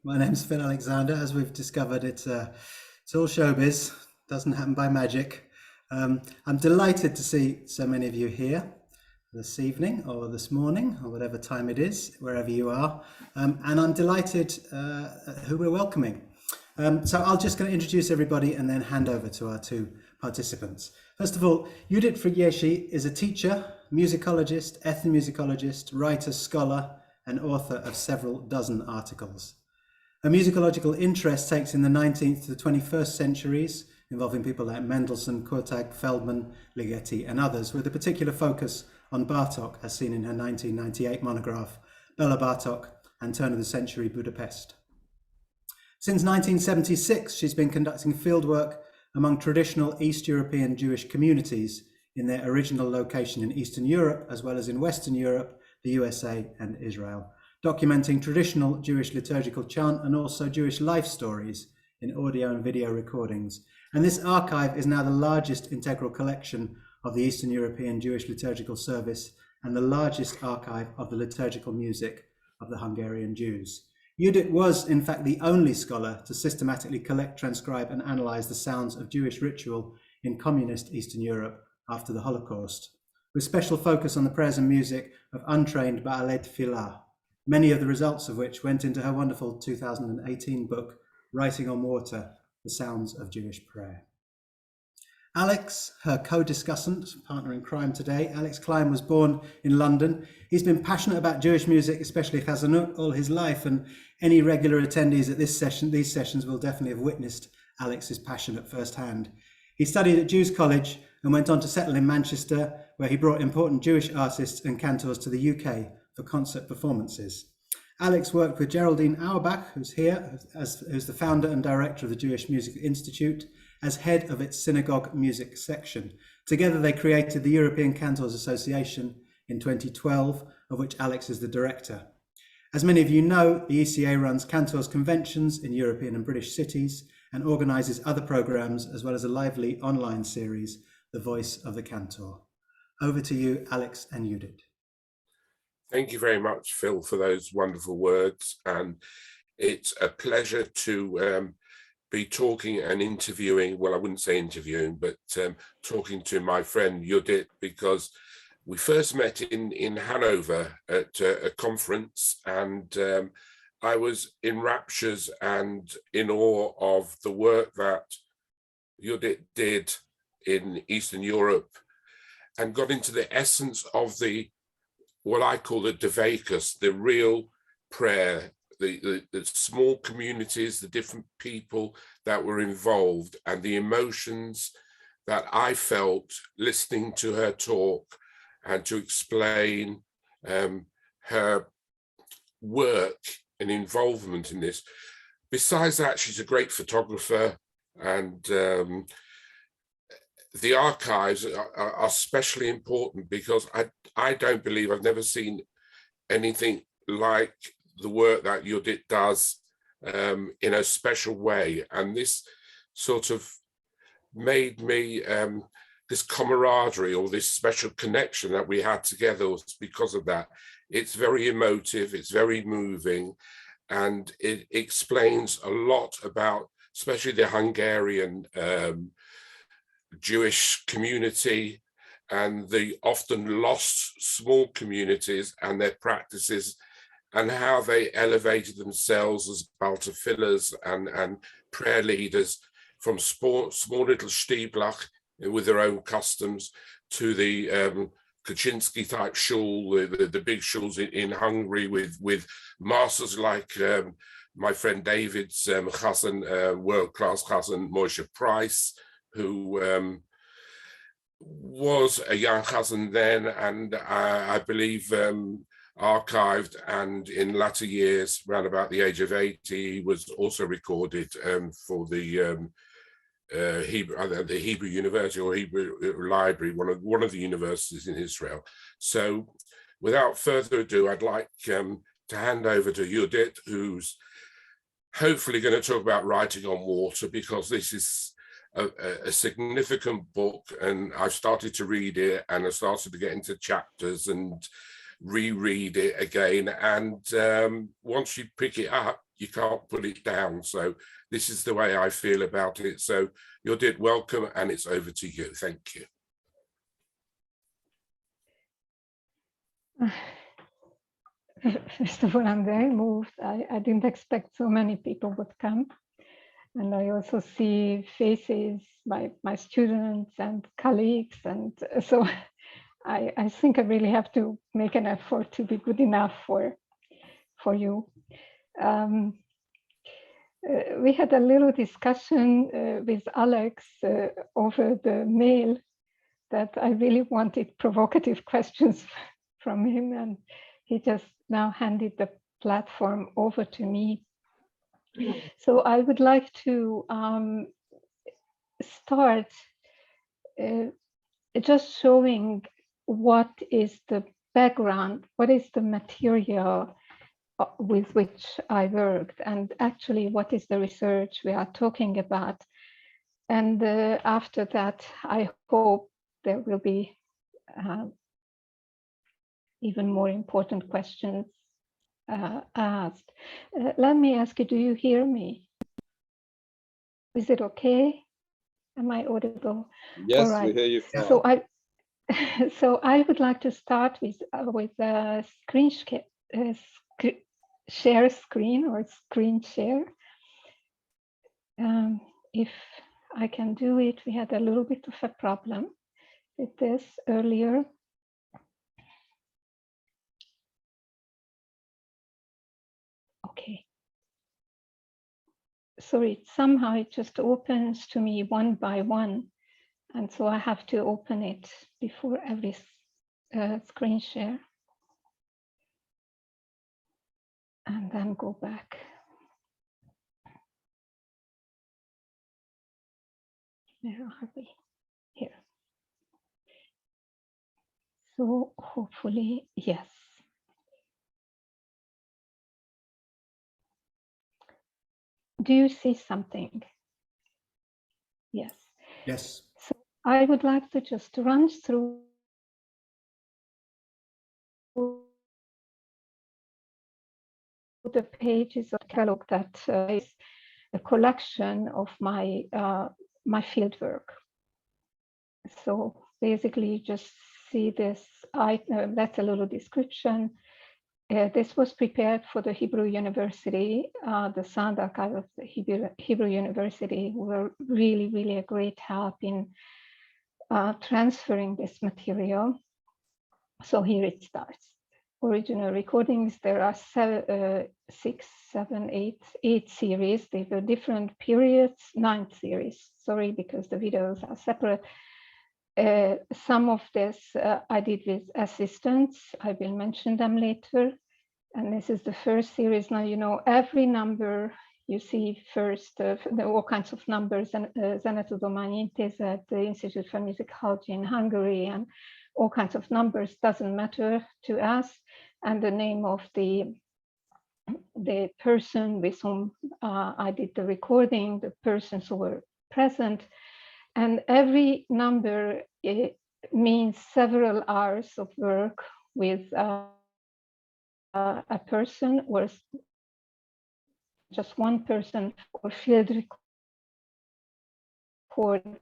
My name's Phil Alexander. As we've discovered, it's all showbiz. Doesn't happen by magic. I'm delighted to see so many of you here this evening or this morning or whatever time it is, wherever you are. And I'm delighted who we're welcoming. So I'll just going to introduce everybody and then hand over to our two participants. First of all, Judit Frigyesi is a teacher, musicologist, ethnomusicologist, writer, scholar, and author of several dozen articles. Her musicological interest takes in the 19th to the 21st centuries, involving people like Mendelssohn, Kurtag, Feldman, Ligeti, and others, with a particular focus on Bartók, as seen in her 1998 monograph, Bela Bartók and Turn of the Century Budapest. Since 1976, she's been conducting fieldwork among traditional East European Jewish communities in their original location in Eastern Europe, as well as in Western Europe, the USA, and Israel, documenting traditional Jewish liturgical chant and also Jewish life stories in audio and video recordings. And this archive is now the largest integral collection of the Eastern European Jewish liturgical service and the largest archive of the liturgical music of the Hungarian Jews. Judit was, in fact, the only scholar to systematically collect, transcribe, and analyze the sounds of Jewish ritual in communist Eastern Europe after the Holocaust, with special focus on the prayers and music of untrained Ba'alei Tefillah, many of the results of which went into her wonderful 2018 book, Writing on Water, The Sounds of Jewish Prayer. Alex, her co-discussant, partner in crime today, Alex Klein, was born in London. He's been passionate about Jewish music, especially Chazanut, all his life, and any regular attendees at these sessions will definitely have witnessed Alex's passion at first hand. He studied at Jews College and went on to settle in Manchester, where he brought important Jewish artists and cantors to the UK for concert performances. Alex worked with Geraldine Auerbach, who's here, who's the founder and director of the Jewish Music Institute, as head of its synagogue music section. Together they created the European Cantors Association in 2012, of which Alex is the director. As many of you know, the ECA runs Cantors conventions in European and British cities and organises other programmes, as well as a lively online series, The Voice of the Cantor. Over to you, Alex and Judit. Thank you very much, Phil, for those wonderful words. And it's a pleasure to be talking and interviewing, well, I wouldn't say interviewing, but talking to my friend Judit, because we first met in Hanover at a conference, and I was in raptures and in awe of the work that Judit did in Eastern Europe, and got into the essence of what I call the Deveykus, the real prayer, the small communities, the different people that were involved, and the emotions that I felt listening to her talk and to explain her work and involvement in this. Besides that, she's a great photographer, and the archives are especially important because I don't believe, I've never seen anything like the work that Judit does in a special way. And this sort of made me, this camaraderie or this special connection that we had together was because of that. It's very emotive, it's very moving, and it explains a lot about, especially the Hungarian Jewish community and the often lost small communities and their practices, and how they elevated themselves as baltafillers and prayer leaders from small little Stieblach with their own customs to the Kaczynski type shul, the big shuls in Hungary with masters like my friend David's chazan, world-class chazan Moshe Price, who was a young chazan then, and I believe archived, and in latter years, around about the age of 80, was also recorded for the Hebrew University or Hebrew Library, one of the universities in Israel. So without further ado, I'd like to hand over to Judit, who's hopefully going to talk about Writing on Water, because this is a significant book, and I started to read it and I started to get into chapters and reread it again, and once you pick it up, you can't put it down. So this is the way I feel about it. So Judit, welcome, and it's over to you. Thank you. First of all, I'm very moved. I didn't expect so many people would come. And I also see faces by my students and colleagues. And so I think I really have to make an effort to be good enough for you. We had a little discussion with Alex over the mail that I really wanted provocative questions from him, and he just now handed the platform over to me. So I would like to start just showing what is the background, what is the material with which I worked, and actually what is the research we are talking about. And after that, I hope there will be even more important questions asked. Let me ask you, do you hear me? Is it okay? Am I audible? Yes, all right. We hear you fine. So I would like to start with share screen or screen share. If I can do it, we had a little bit of a problem with this earlier. Okay. Sorry, somehow it just opens to me one by one. And so I have to open it before every screen share. And then go back. Where are we? Here. So hopefully, yes. Do you see something? Yes. Yes. So I would like to just run through the pages of the catalog that is a collection of my my field work. So basically, you just see this. That's a little description. This was prepared for the Hebrew University, the Sound Archive of the Hebrew University, who were really, really a great help in transferring this material. So here it starts. Original recordings, there are 8 series. They were different periods, 9 series, sorry, because the videos are separate. Some of this I did with assistants. I will mention them later. And this is the first series. Now, you know, every number you see first, there are all kinds of numbers, and Zenatudományi Intézet, the Institute for Musicology in Hungary, and all kinds of numbers doesn't matter to us. And the name of the person with whom I did the recording, the persons who were present. And every number, it means several hours of work with a person, or just one person, or field recording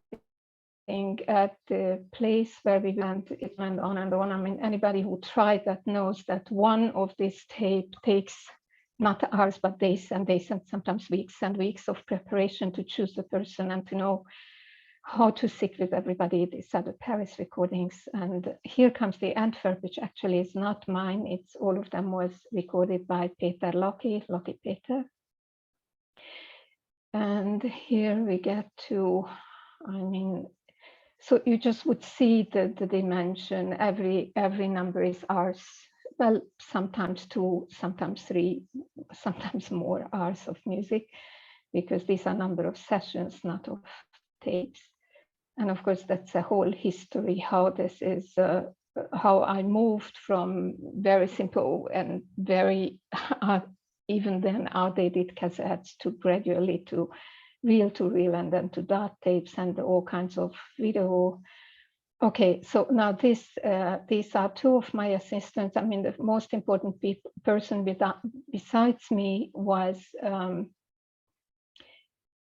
at the place where we went. It went on and on. I mean, anybody who tried that knows that one of these tape takes not hours, but days and days, and sometimes weeks and weeks of preparation to choose the person and to know how to sit with everybody. These are the Paris recordings. And here comes the Antwerp, which actually is not mine. It's all of them was recorded by Peter Locke Peter. And here we get to, I mean, so you just would see the dimension. Every number is hours. Well, sometimes 2, sometimes 3, sometimes more hours of music, because these are number of sessions, not of tapes. And of course, that's a whole history, how this is, how I moved from very simple and very, even then, outdated cassettes to gradually to reel, and then to dot tapes and all kinds of video Okay, so now these are two of my assistants. I mean, the most important person besides me was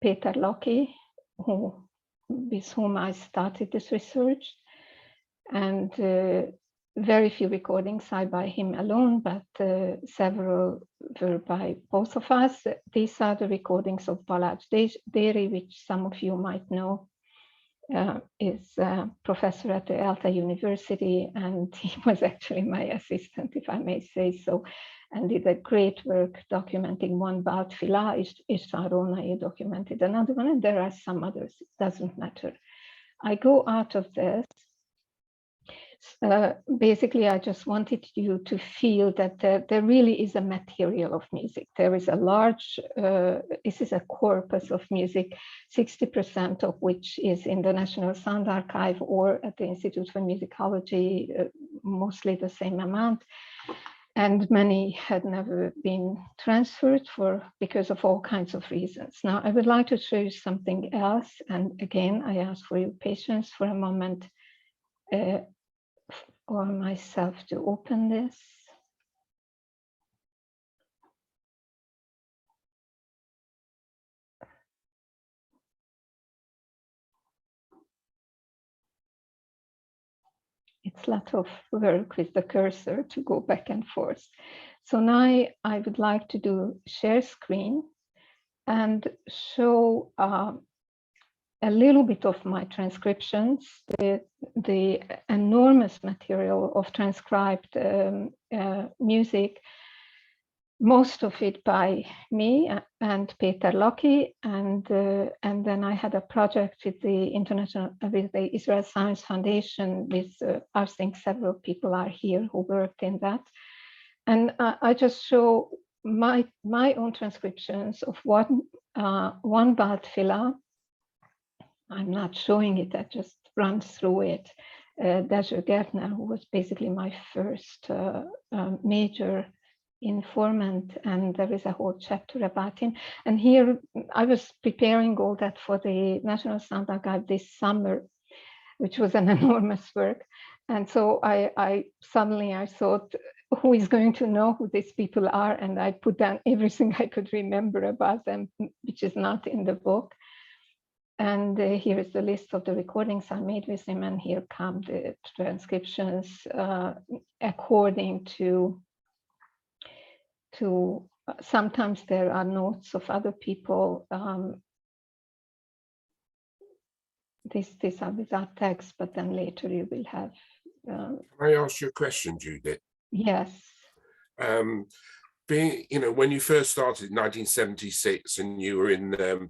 Peter Locke, with whom I started this research, and very few recordings are by him alone, but several were by both of us. These are the recordings of Balázs Déri, which some of you might know. Is a professor at the ELTE University, and he was actually my assistant, if I may say so, and did a great work documenting one Balt Fila. He documented another one, and there are some others. It doesn't matter. I go out of this. Basically, I just wanted you to feel that there really is a material of music. There is a large, this is a corpus of music, 60% of which is in the National Sound Archive or at the Institute for Musicology, mostly the same amount. And many had never been transferred because of all kinds of reasons. Now, I would like to show you something else. And again, I ask for your patience for a moment. Or myself to open this. It's a lot of work with the cursor to go back and forth. So now I would like to do share screen and show a little bit of my transcriptions, the enormous material of transcribed music, most of it by me and Peter Locke, and then I had a project with the Israel Science Foundation with I think several people are here who worked in that, and I just show my own transcriptions of one Balt Fila. I'm not showing it, I just run through it. Dezső Gertner, who was basically my first major informant, and there is a whole chapter about him. And here I was preparing all that for the National Sound Archive this summer, which was an enormous work. And so I suddenly thought, who is going to know who these people are? And I put down everything I could remember about them, which is not in the book. And here is the list of the recordings I made with him, and here come the transcriptions according to sometimes there are notes of other people. These are without text, but then later you will have. Can I ask you a question, Judith? Yes. Being, when you first started in 1976 and you were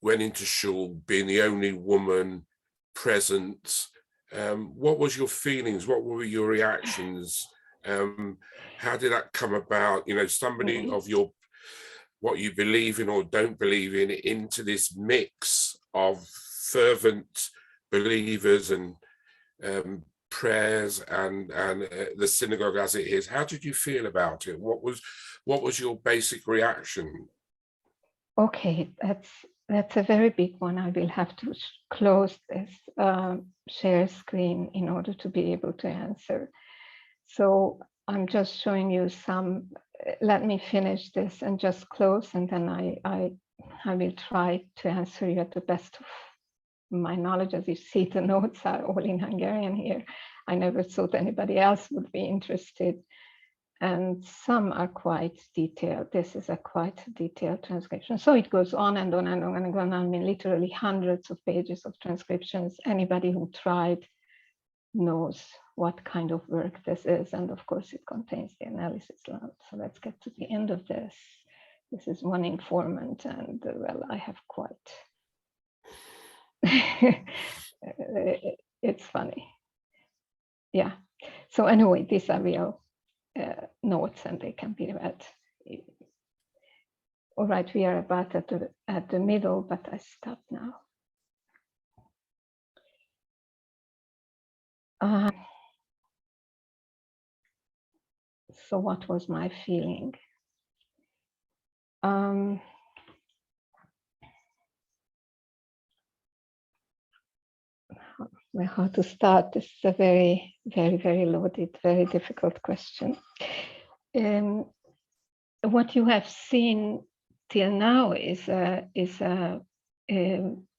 went into shul, being the only woman present, what was your feelings? What were your reactions? How did that come about? Somebody of what you believe in or don't believe in, into this mix of fervent believers and prayers and the synagogue as it is. How did you feel about it? What was your basic reaction? Okay, that's a very big one. I will have to close this share screen in order to be able to answer. So I'm just showing you some. Let me finish this and just close, and then I will try to answer you at the best of my knowledge. As you see, the notes are all in Hungarian here. I never thought anybody else would be interested. And some are quite detailed. This is a quite detailed transcription. So it goes on and on and on and on. I mean, literally hundreds of pages of transcriptions. Anybody who tried knows what kind of work this is. And of course, it contains the analysis notes. So let's get to the end of this. This is one informant, and well, I have quite, it's funny. Yeah. So anyway, these are real notes, and they can be read. All right, we are about at the middle, but I stop now. So what was my feeling? Well, how to start? This is a very, very, very loaded, very difficult question. What you have seen till now is a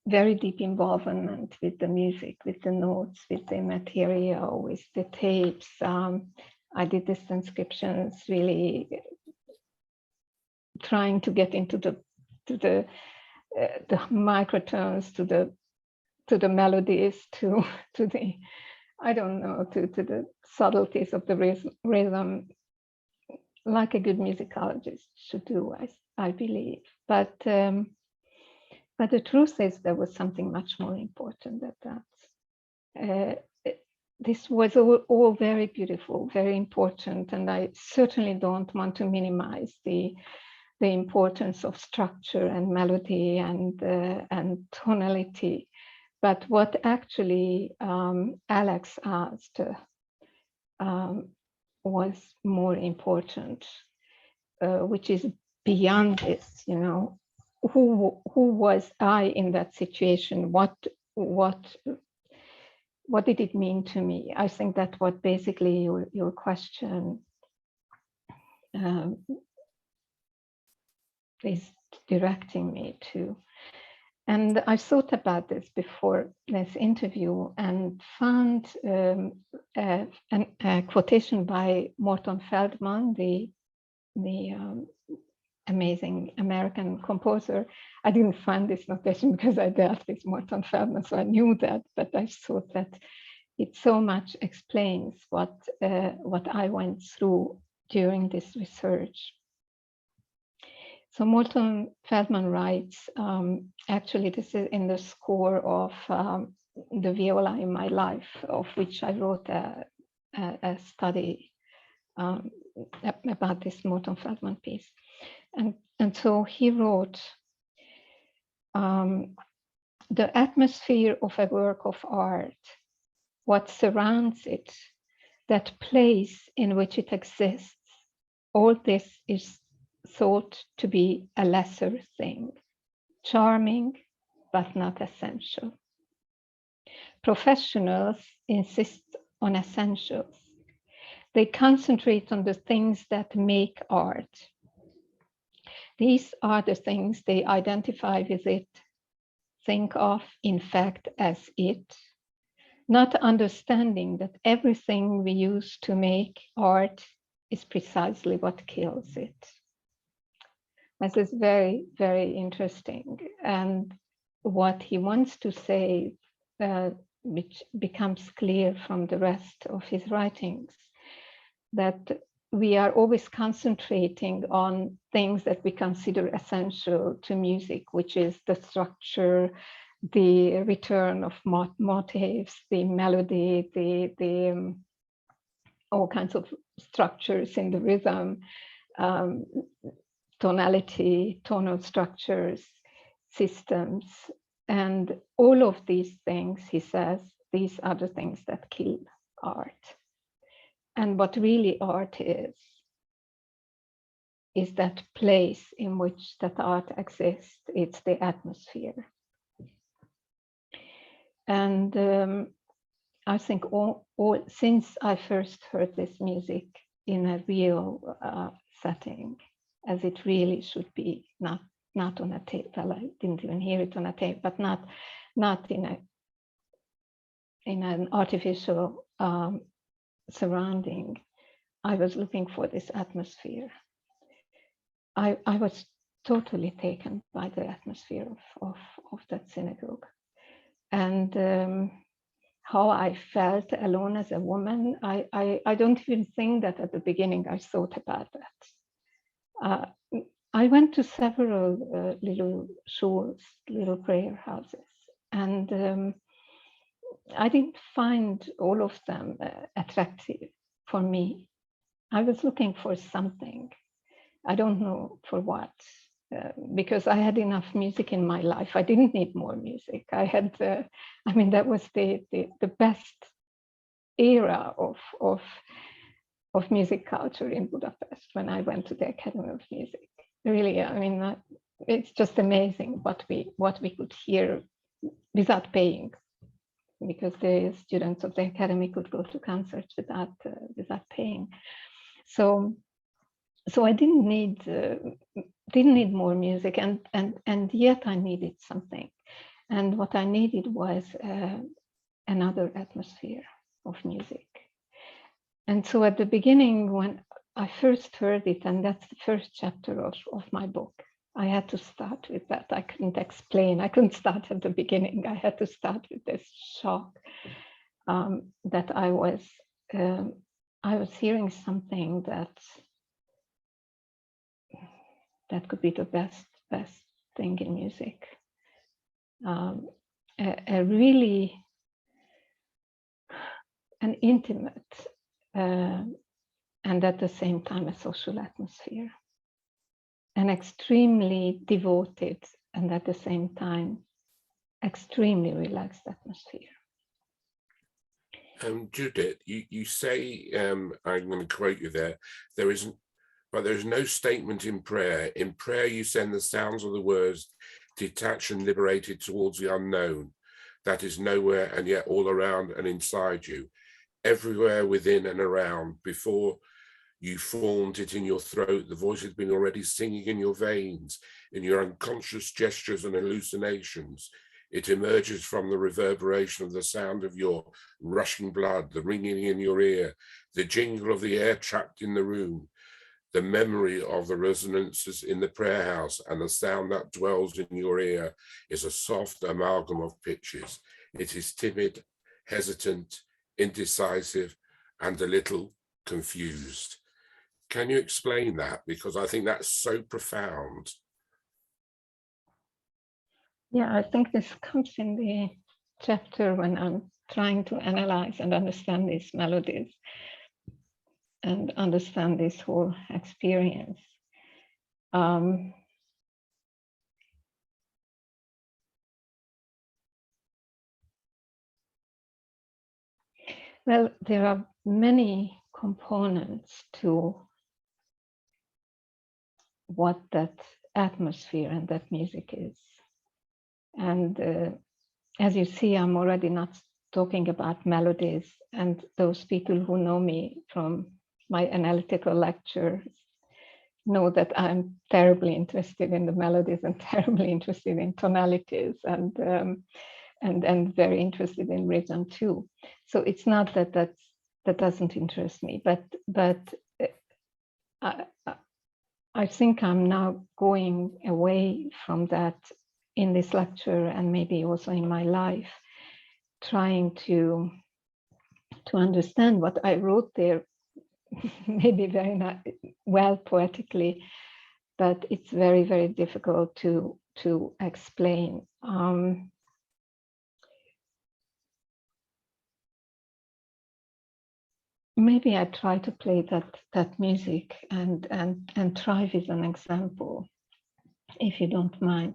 very deep involvement with the music, with the notes, with the material, with the tapes. I did these transcriptions, really trying to get into the microtones, to the melodies, to the, I don't know, to the subtleties of the rhythm, like a good musicologist should do, I believe. But the truth is there was something much more important than that. This was all very beautiful, very important, and I certainly don't want to minimize the importance of structure and melody and tonality. But what actually Alex asked was more important, which is beyond this, you know. Who was I in that situation? What did it mean to me? I think that what basically your question is directing me to. And I thought about this before this interview and found a quotation by Morton Feldman, the amazing American composer. I didn't find this notation because I dealt with Morton Feldman, so I knew that, but I thought that it so much explains what I went through during this research. So Morton Feldman writes, actually this is in the score of The Viola in My Life, of which I wrote a study about this Morton Feldman piece. And so he wrote, the atmosphere of a work of art, what surrounds it, that place in which it exists, all this is thought to be a lesser thing, charming, but not essential. Professionals insist on essentials. They concentrate on the things that make art. These are the things they identify with it, think of, in fact, as it, not understanding that everything we use to make art is precisely what kills it. This is very, very interesting. And what he wants to say, which becomes clear from the rest of his writings, that we are always concentrating on things that we consider essential to music, which is the structure, the return of motifs, the melody, the all kinds of structures in the rhythm, tonality, tonal structures, systems, and all of these things, he says, these are the things that kill art. And what really art is that place in which that art exists. It's the atmosphere. And I think since I first heard this music in a real setting, as it really should be, not on a tape. Well, I didn't even hear it on a tape, but not in an artificial surrounding. I was looking for this atmosphere. I was totally taken by the atmosphere of that synagogue, and how I felt alone as a woman. I don't even think that at the beginning I thought about that. I went to several little shuls, little prayer houses, and I didn't find all of them attractive for me. I was looking for something. I don't know for what, because I had enough music in my life. I didn't need more music. I had, I mean, that was the best era of music culture in Budapest when I went to the Academy of Music. Really, I mean, it's just amazing what we could hear without paying. because the students of the academy could go to concerts without paying. So I didn't need more music, and yet I needed something. And what I needed was another atmosphere of music. And so at the beginning, when I first heard it, and that's the first chapter of my book, I had to start with that. I couldn't explain. I couldn't start at the beginning. I had to start with this shock that I was hearing something that could be the best thing in music. A really an intimate and at the same time a social atmosphere, an extremely devoted and at the same time extremely relaxed atmosphere. Judith, you say, I'm going to quote you there, there is no statement in prayer. In prayer, you send the sounds of the words detached and liberated towards the unknown that is nowhere and yet all around and inside you, everywhere within and around. Before you formed it in your throat, the voice had been already singing in your veins, in your unconscious gestures and hallucinations. It emerges from the reverberation of the sound of your rushing blood, the ringing in your ear, the jingle of the air trapped in the room, the memory of the resonances in the prayer house, and the sound that dwells in your ear is a soft amalgam of pitches. It is timid, hesitant, indecisive, and a little confused. Can you explain that? Because I think that's so profound. Yeah, I think this comes in the chapter when I'm trying to analyze and understand these melodies and understand this whole experience. Well, there are many components to what that atmosphere and that music is. And as you see, I'm already not talking about melodies, and those people who know me from my analytical lectures know that I'm terribly interested in the melodies and terribly interested in tonalities and very interested in rhythm too. So it's not that doesn't interest me, but I think I'm now going away from that in this lecture and maybe also in my life, trying to understand what I wrote there, maybe very well poetically, but it's very, very difficult to explain. Maybe I try to play that music and try with an example, if you don't mind.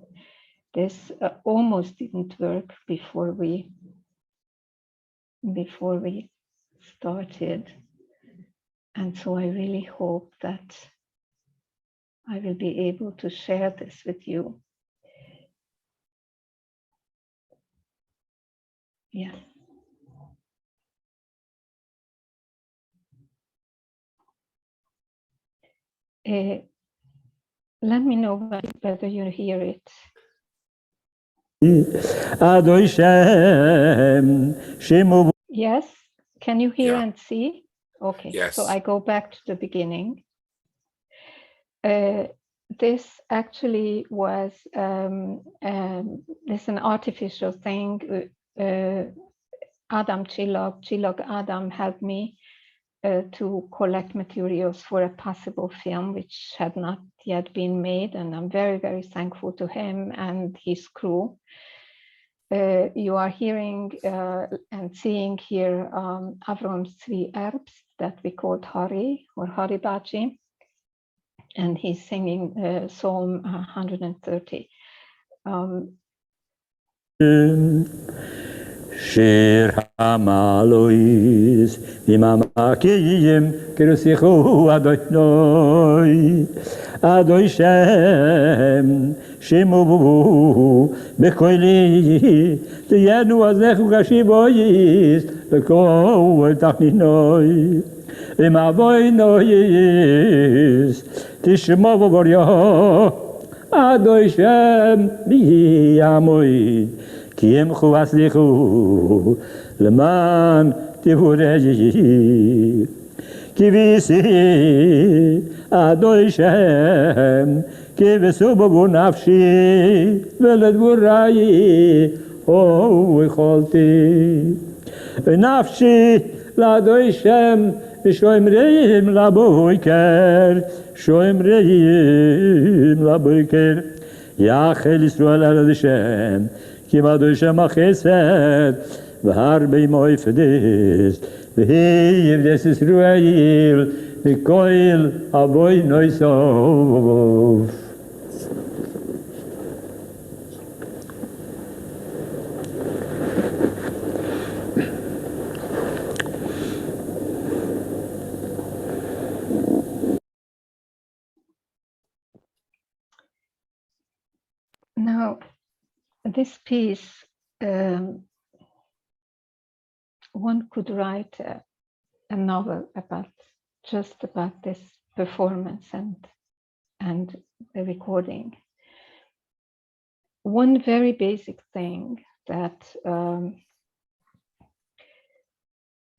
This almost didn't work before we started, and so I really hope that I will be able to share this with you. Yes. Let me know whether you hear it. Yes, can you hear and see? Okay, yes. So I go back to the beginning. This actually was this an artificial thing. Adam Chilog Adam helped me to collect materials for a possible film which had not yet been made, and I'm very, very thankful to him and his crew. You are hearing and seeing here Avram's 3 Erbs that we called Hari or Hari Bachi, and he's singing Psalm 130. שיר המעלויס ממעמקים כרסיכו אדוני אדוני שם שימו בקולי תהיינו עזך וכשיבויס לכל תחתינוי ומעבוי נויס תשמו בבוריו אדוני שם מי המועיד כי הם חווסליחו למען תבורי כי ביסי אדוני שם כי בסובבו נפשי ולדבורי יכולתי ונפשי לאדוני שם ושומרים לבויקר שומרים לבויקר יחל ישראל על השם כי מדוי שם החסד והרבה מויפדס והיא יבדס ישראל וכל אבוי נויסוף. Now, this piece, one could write a novel just about this performance and the recording. One very basic thing that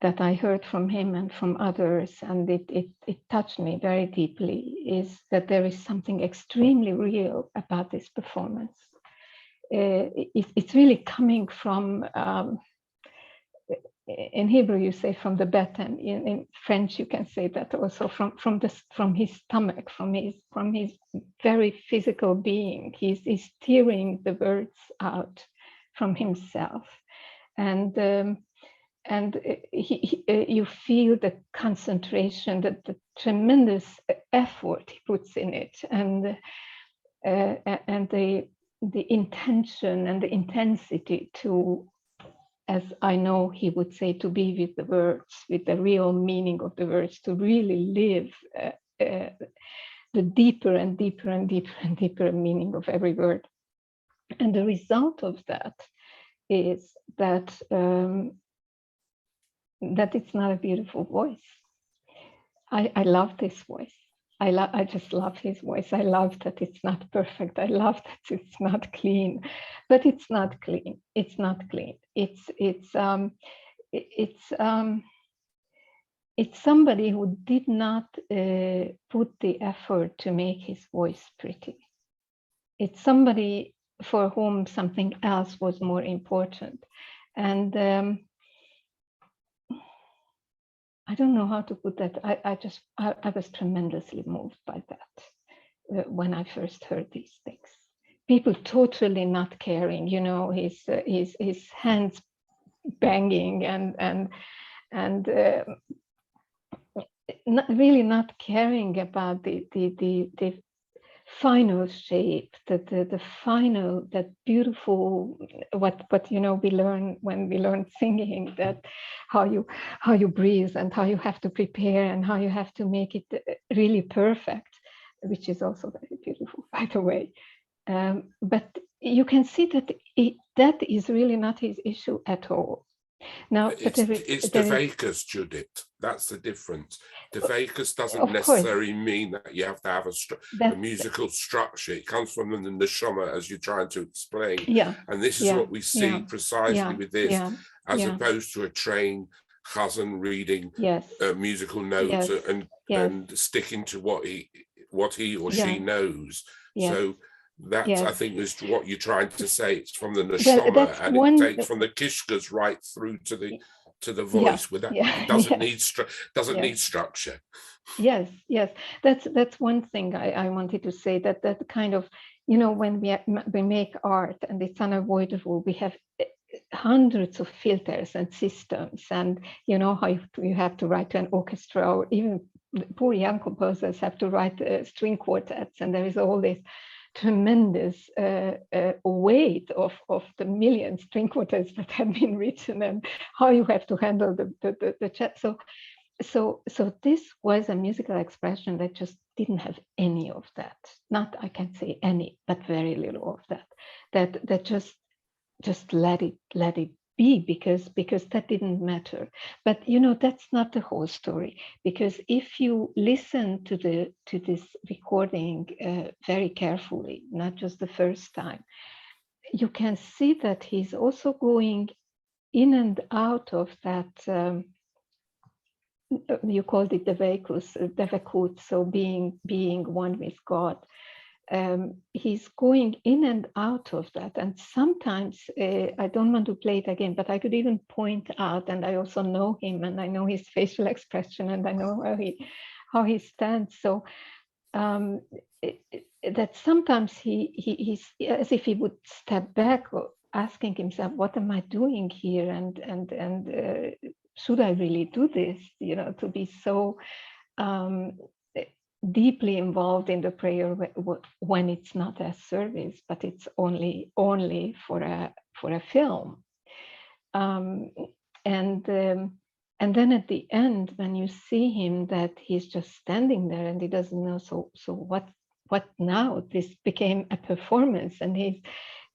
that I heard from him and from others, and it touched me very deeply, is that there is something extremely real about this performance. It's really coming from, in Hebrew you say from the beten, in French you can say that also from his stomach, from his very physical being. He's tearing the words out from himself, and you feel the concentration, the tremendous effort he puts in it, and the intention and the intensity to, as I know he would say, to be with the words, with the real meaning of the words, to really live the deeper and deeper and deeper and deeper meaning of every word. And the result of that is that that it's not a beautiful voice. I love this voice. I just love his voice. I love that it's not perfect. I love that it's not clean, but it's not clean. It's not clean. It's somebody who did not put the effort to make his voice pretty. It's somebody for whom something else was more important. And I don't know how to put that. I was tremendously moved by that when I first heard these things. People totally not caring, you know, his hands banging and really not caring about the final shape, the final, that beautiful, what you know we learn when we learn singing, that how you breathe and how you have to prepare and how you have to make it really perfect, which is also very beautiful, by the way. But you can see that that is really not his issue at all. Now, it's Deveykus, Judith. That's the difference. Deveykus doesn't necessarily mean that you have to have a musical structure. It comes from the neshama, as you're trying to explain. Yeah. And this is what we see precisely with this, as opposed to a trained chazan reading musical notes and sticking to what he or she knows. So that I think is what you're trying to say. It's from the neshama, and it takes from the kishkas right through to the voice. Without it doesn't need structure. Yes, that's one thing I wanted to say, that kind of, you know, when we make art, and it's unavoidable, we have hundreds of filters and systems, and you know how you have to write to an orchestra, or even poor young composers have to write string quartets, and there is all this tremendous weight of the million string quartets that have been written, and how you have to handle the chat. So this was a musical expression that just didn't have any of that. Not, I can't say any, but very little of that. That just let it be, because that didn't matter. But that's not the whole story, because if you listen to this recording very carefully, not just the first time, you can see that he's also going in and out of that. You called it Deveykus, so being one with God. He's going in and out of that, and sometimes I don't want to play it again, but I could even point out, and I also know him, and I know his facial expression, and I know how he stands. So that sometimes he's as if he would step back, asking himself, "What am I doing here?" and should I really do this? To be so deeply involved in the prayer when it's not a service, but it's only for a film. And then at the end, when you see him, that he's just standing there and he doesn't know. So what now? This became a performance, and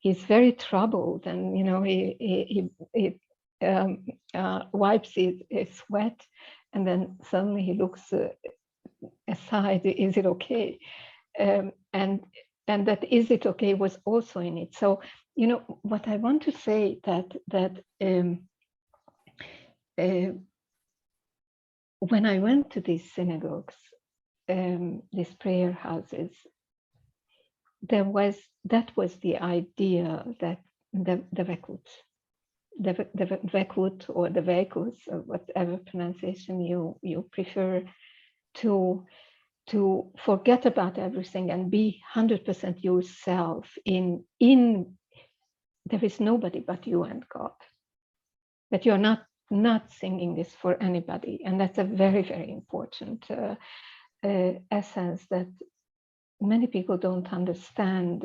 he's very troubled, and he wipes his sweat, and then suddenly he looks aside. Is it okay? And that "is it okay" was also in it. So what I want to say, that when I went to these synagogues, these prayer houses, that was the idea that the Deveykus or Deveykus, or whatever pronunciation you prefer, to forget about everything and be 100% yourself in there is nobody but you and God. That you're not singing this for anybody, and that's a very, very important essence that many people don't understand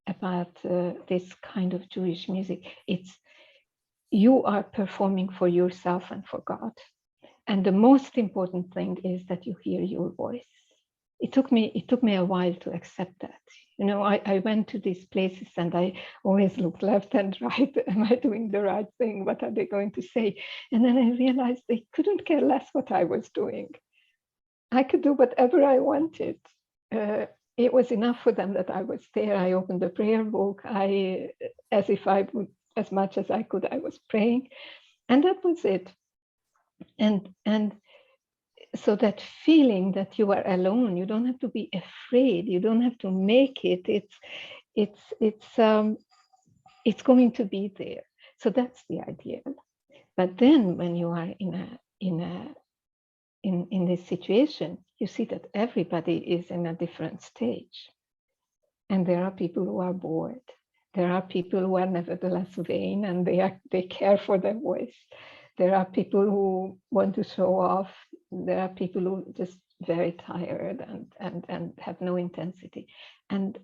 about this kind of Jewish music. It's you are performing for yourself and for God. And the most important thing is that you hear your voice. It took me a while to accept that. I went to these places and I always looked left and right. Am I doing the right thing? What are they going to say? And then I realized they couldn't care less what I was doing. I could do whatever I wanted. It was enough for them that I was there. I opened the prayer book. As if I would, as much as I could, I was praying, and that was it. And so that feeling that you are alone, you don't have to be afraid. You don't have to make it. It's going to be there. So that's the idea. But then when you are in this situation, you see that everybody is in a different stage. And there are people who are bored. There are people who are nevertheless vain, and they care for their voice. There are people who want to show off. There are people who are just very tired and have no intensity. And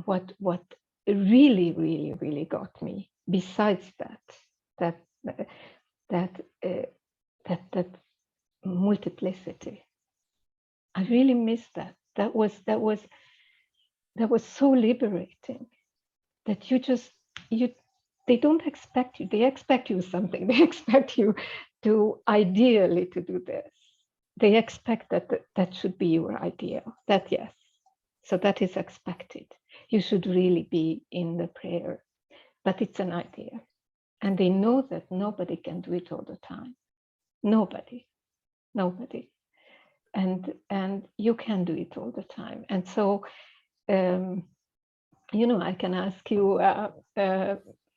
what really, really, really got me, besides that multiplicity, I really missed that. That was so liberating, that they don't expect you. They expect you something. They expect you to ideally to do this. They expect that should be your ideal. That yes. So that is expected. You should really be in the prayer, but it's an idea. And they know that nobody can do it all the time. Nobody. And you can do it all the time. And so, I can ask you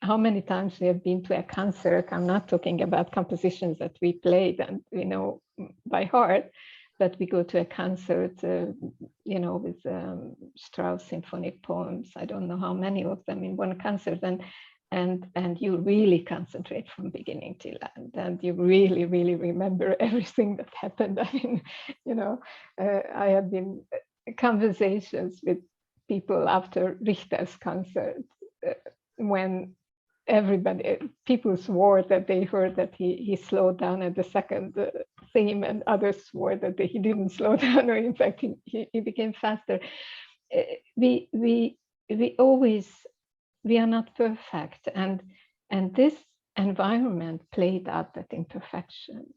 how many times we have been to a concert. I'm not talking about compositions that we played and we know by heart, but we go to a concert, with Strauss symphonic poems. I don't know how many of them in one concert, and you really concentrate from beginning till end, and you really, really remember everything that happened. I mean, I have been conversations with people after Richter's concert, when people swore that they heard that he slowed down at the second theme, and others swore that he didn't slow down, or in fact he became faster. We are not perfect, and this environment played out that imperfection.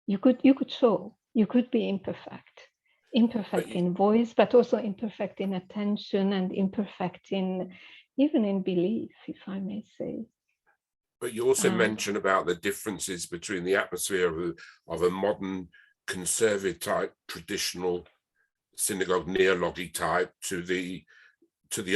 You could be imperfect in voice, but also imperfect in attention, and imperfect even in belief, if I may say. But you also mentioned about the differences between the atmosphere of a modern conservative type, traditional synagogue neology type to the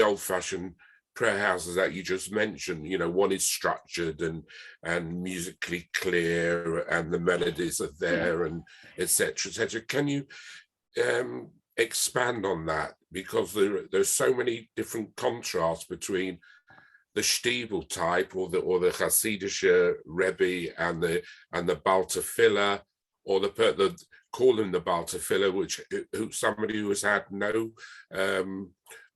old-fashioned prayer houses that you just mentioned. You know, one is structured and musically clear, and the melodies are there, and etc. etc. Can you expand on that, because there's so many different contrasts between the Stiebel type or the Hasidische Rebbe and the Baal Tefillah, or the call him the Baal Tefillah, who somebody who has had no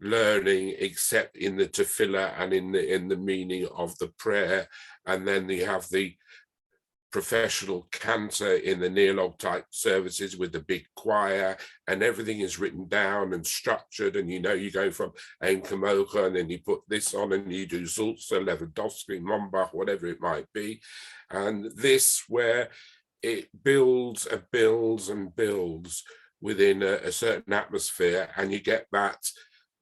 learning except in the tefillah and in the meaning of the prayer, and then you have the professional cantor in the neolog type services with the big choir, and everything is written down and structured, and you go from Ein Kamocha, and then you put this on, and you do Zulza, Lewandowski, Mombach, whatever it might be. And this, where it builds and builds and builds within a certain atmosphere, and you get that,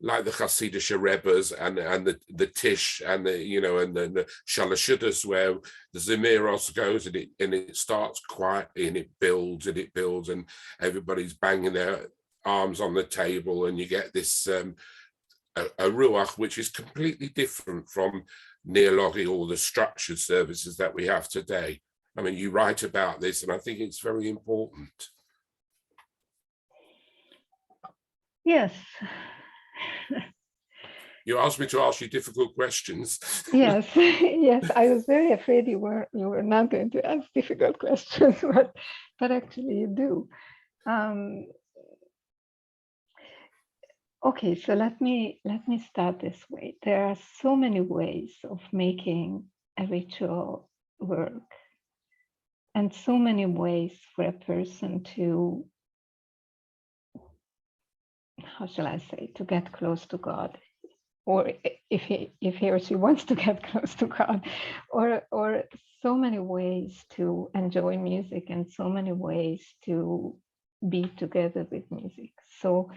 like the Hasidische Rebbes and the Tish and the Shalashudas, where the Zemiros goes and it starts quietly, and it builds and everybody's banging their arms on the table, and you get this a ruach which is completely different from neology or the structured services that we have today. I mean, you write about this, and I think it's very important. Yes. You asked me to ask you difficult questions. Yes, yes. I was very afraid you were not going to ask difficult questions, but actually you do. Okay, so let me start this way. There are so many ways of making a ritual work, and so many ways for a person to, how shall I say, to get close to God, or if he or she wants to get close to God, or so many ways to enjoy music, and so many ways to be together with music. So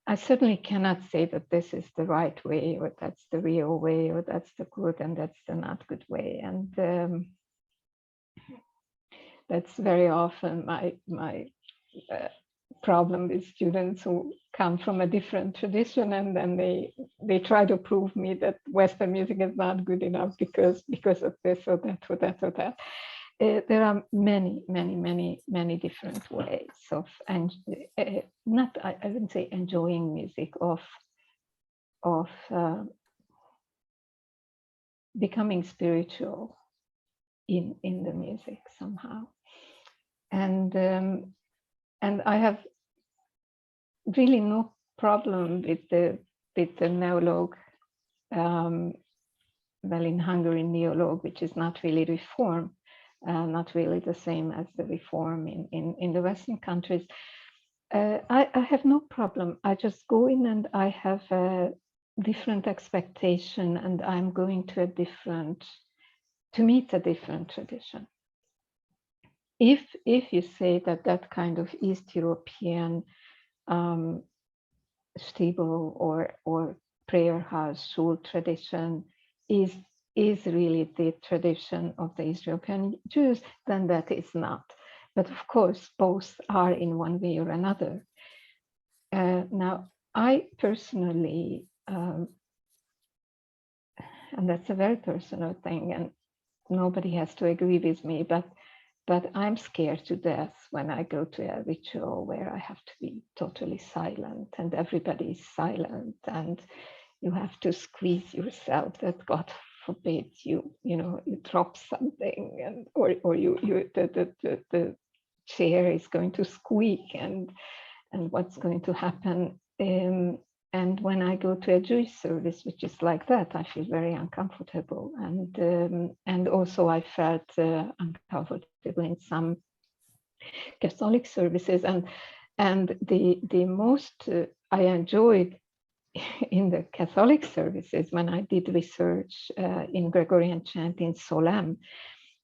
I certainly cannot say that this is the right way, or that's the real way, or that's the good and that's the not good way. And that's very often my problem with students who come from a different tradition, and then they try to prove me that Western music is not good enough because of this or that or that or that. There are many different ways of, and not, I wouldn't say enjoying music, of becoming spiritual in the music somehow. And I have really no problem with the neologue, well, in Hungary, neologue, which is not really reform, not really the same as the reform in the Western countries. I have no problem. I just go in and I have a different expectation, and I'm going to meet a different tradition. If you say that kind of East European Stiebel or prayer house shul tradition is really the tradition of the East European Jews, then that is not. But of course, both are in one way or another. Now, I personally, and that's a very personal thing, and nobody has to agree with me, but I'm scared to death when I go to a ritual where I have to be totally silent, and everybody is silent, and you have to squeeze yourself, that God forbid you drop something, and or the chair is going to squeak, and what's going to happen. And and when I go to a Jewish service, which is like that, I feel very uncomfortable. And also I felt uncomfortable in some Catholic services. And the most I enjoyed in the Catholic services when I did research in Gregorian chant in Solem.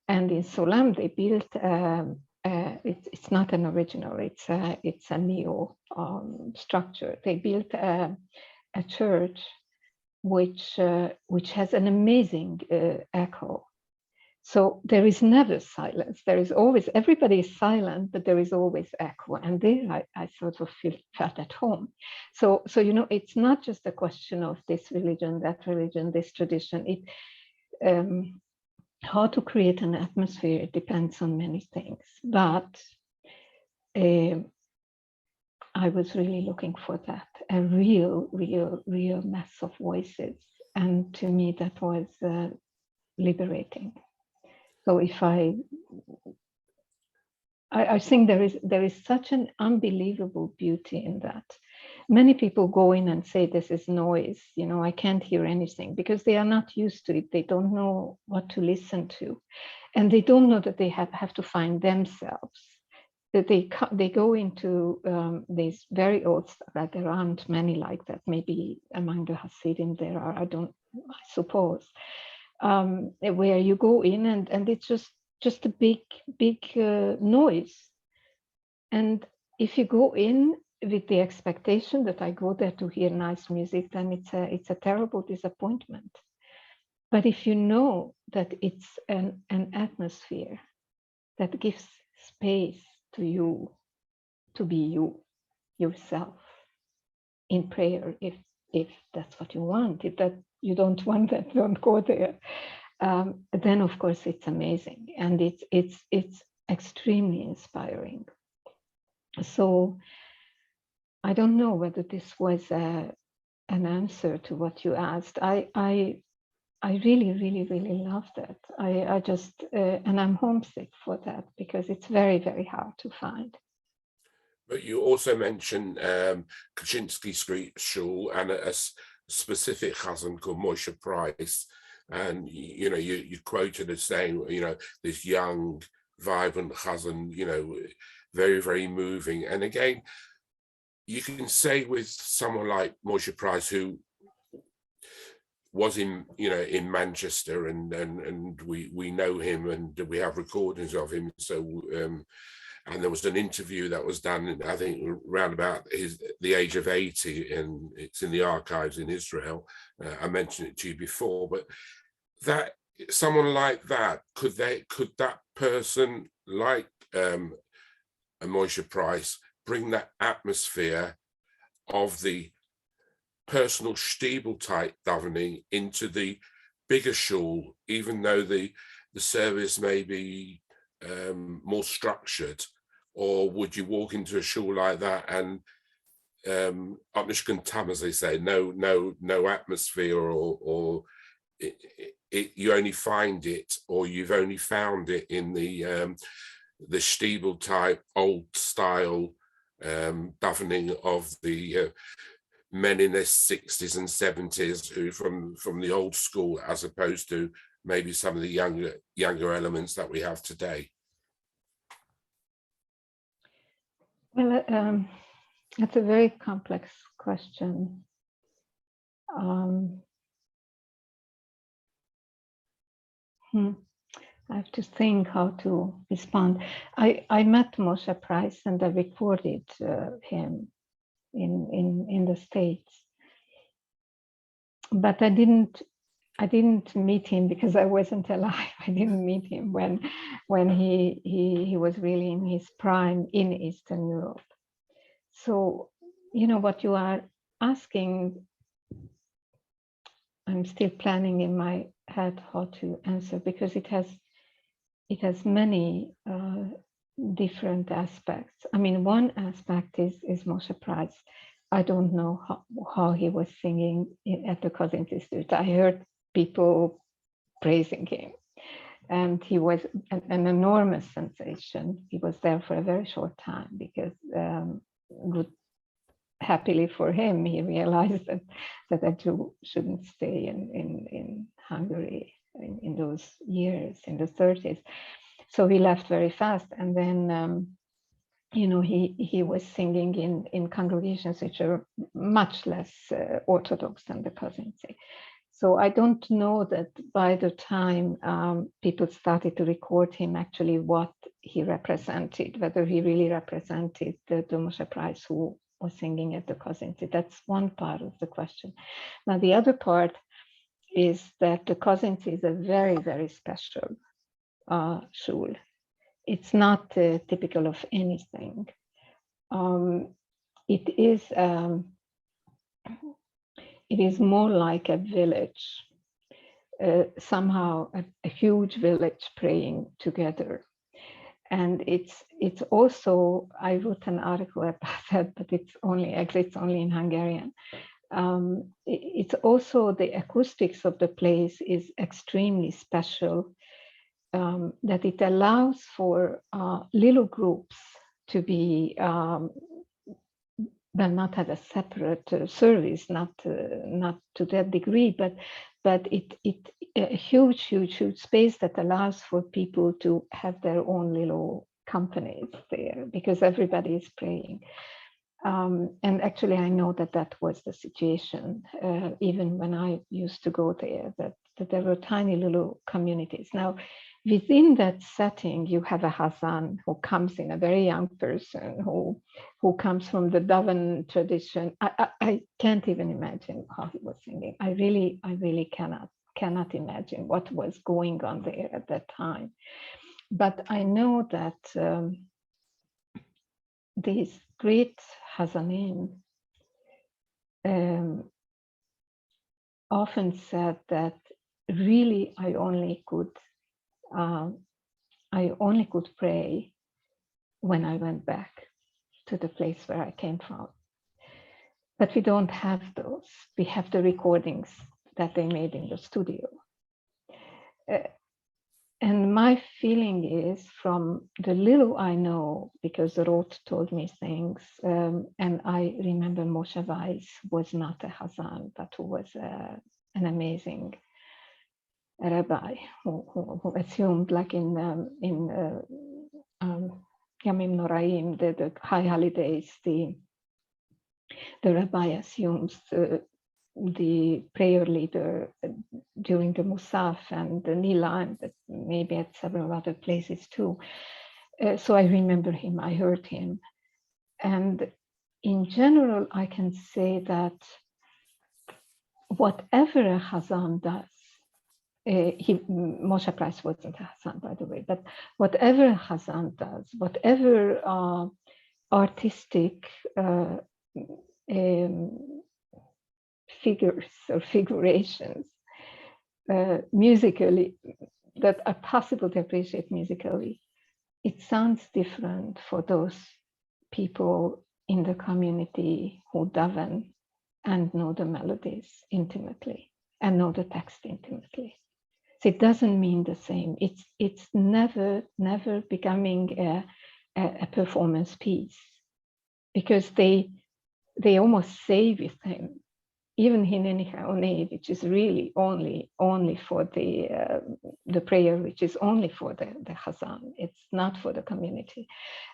And in Solem, they built, it's not an original, it's a neo structure. They built a church which has an amazing echo. So there is never silence. There is always, everybody is silent, but there is always echo. And there I sort of felt at home. So, you know, it's not just a question of this religion, that religion, this tradition. How to create an atmosphere, it depends on many things. But I was really looking for that, a real mass of voices. And to me, that was liberating. So if I think there is such an unbelievable beauty in that. Many people go in and say, this is noise, you know, I can't hear anything, because they are not used to it. They don't know what to listen to. And they don't know that they have to find themselves. That they go into these very old stuff, that there aren't many like that. Maybe among the Hasidim there are, I suppose. Where you go in and it's just a big noise. And if you go in with the expectation that I go there to hear nice music, then it's a terrible disappointment. But if you know that it's an atmosphere that gives space to you to be yourself in prayer, if that's what you want, if that you don't want that, don't go there. Then of course it's amazing, and it's extremely inspiring. So I don't know whether this was an answer to what you asked. I really love that. I just and I'm homesick for that, because it's very hard to find. But you also mentioned Kaczynski Street Shul and a specific chazan called Moshe Price, and you know you quoted as saying, you know, this young, vibrant chazan, you know, very moving. And again, you can say with someone like Moshe Price, who was in Manchester, and we know him, and we have recordings of him. So and there was an interview that was done, I think, around about the age of 80, and it's in the archives in Israel. I mentioned it to you before, but that someone like that, could that person like a Moshe Price bring that atmosphere of the personal Stiebel type davening into the bigger shul, even though the service may be more structured? Or would you walk into a shul like that and tam, as they say, no atmosphere, or you only find it, or you've only found it in the Stiebel type old style davening of the men in their 60s and 70s, who from the old school, as opposed to maybe some of the younger elements that we have today? Well, that's a very complex question. I have to think how to respond. I met Moshe Price and I recorded him in the States, but I didn't meet him because I wasn't alive. I didn't meet him when he was really in his prime in Eastern Europe. So, you know, what you are asking, I'm still planning in my head how to answer, because it has many different aspects. I mean, one aspect is Moshe Price. I don't know how he was singing at the COZ Institute. I heard people praising him, and he was an enormous sensation. He was there for a very short time because happily for him, he realized that a Jew shouldn't stay in Hungary in those years, in the 30s. So he left very fast. And then, he was singing in congregations which are much less Orthodox than the COZ. So I don't know that by the time people started to record him, actually what he represented, whether he really represented the Moshe Price who was singing at the COZ. That's one part of the question. Now, the other part is that the COZ is a very, very special shul. It's not typical of anything. It is more like a village, somehow a huge village praying together. And it's also, I wrote an article about that, but it exists only in Hungarian. It's also, the acoustics of the place is extremely special, that it allows for little groups to be, not have a separate service, not to that degree, but it a huge space that allows for people to have their own little companies there, because everybody is praying. And actually, I know that was the situation even when I used to go there, that there were tiny little communities. Now, within that setting, you have a Hazan who comes in, a very young person who comes from the Daven tradition. I can't even imagine how he was singing. I really cannot imagine what was going on there at that time. But I know that these great Hazanim often said that really I only could pray when I went back to the place where I came from. But we don't have those. We have the recordings that they made in the studio. And my feeling is, from the little I know, because Roth told me things, and I remember Moshe Weiss was not a Hazan, but who was an amazing rabbi who assumed, like in Yamim Noraim, the high holidays, the rabbi assumes the prayer leader during the Musaf and the Nila, and maybe at several other places too. So I remember him, I heard him. And in general, I can say that whatever a Hazan does, Moshe Price wasn't a Hazan, by the way, but whatever a Hazan does, whatever artistic figures or figurations musically that are possible to appreciate musically, it sounds different for those people in the community who daven and know the melodies intimately and know the text intimately. So it doesn't mean the same. It's never becoming a performance piece, because they almost say with him, even Hineni Haone, which is really only for the prayer, which is only for the Hazan. It's not for the community.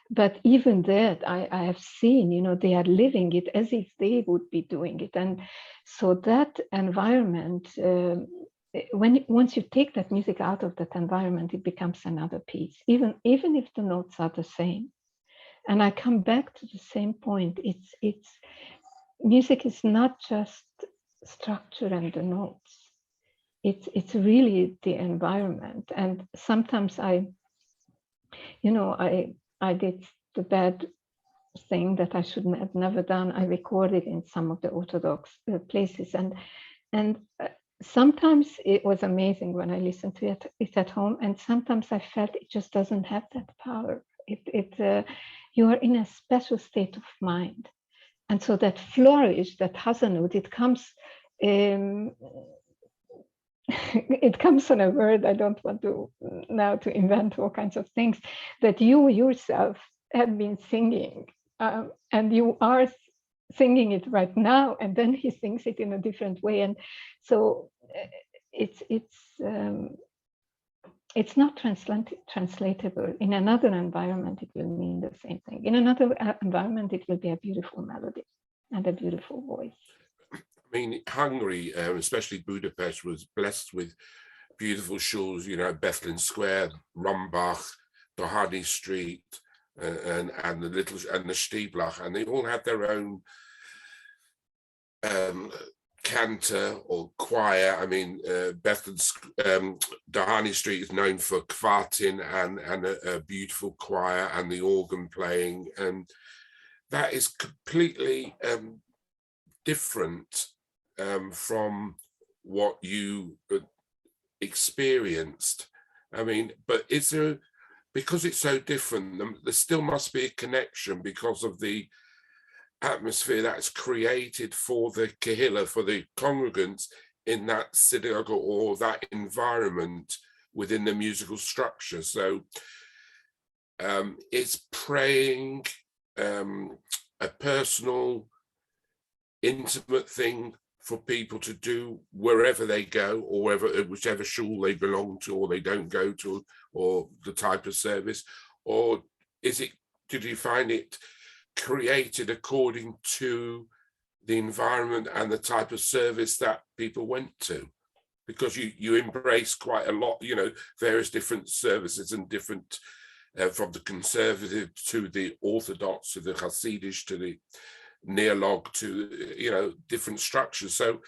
But even that, I have seen, they are living it as if they would be doing it. And so that environment, once you take that music out of that environment, it becomes another piece, even if the notes are the same. And I come back to the same point. It's music is not just structure and the notes. It's really the environment. And sometimes I did the bad thing that I should have never done. I recorded in some of the Orthodox places, and sometimes it was amazing when I listened to it at home, and sometimes I felt it just doesn't have that power. You are in a special state of mind. And so that flourish, that Hazanut, it comes on a word. I don't want to now to invent all kinds of things, that you yourself have been singing, and you are singing it right now, and then he sings it in a different way. And so it's not translatable. In another environment, it will mean the same thing. In another environment, it will be a beautiful melody and a beautiful voice. I mean, Hungary, especially Budapest, was blessed with beautiful shuls, you know, Bethlehem Square, Rombach, Doheny Street, and the little and the Stieblach, and they all had their own cantor or choir. I mean, Doheny Street is known for kvartin and a beautiful choir and the organ playing, and that is completely different from what you experienced. I mean, but is there, because it's so different, there still must be a connection because of the atmosphere that's created for the kehillah, for the congregants in that synagogue or that environment within the musical structure. So it's praying a personal, intimate thing for people to do wherever they go, or whichever shul they belong to or they don't go to, or the type of service? Or did you find it created according to the environment and the type of service that people went to? Because you embrace quite a lot, you know, various different services and different, from the conservative to the Orthodox to the Hasidic to the Neolog to, you know, different structures. So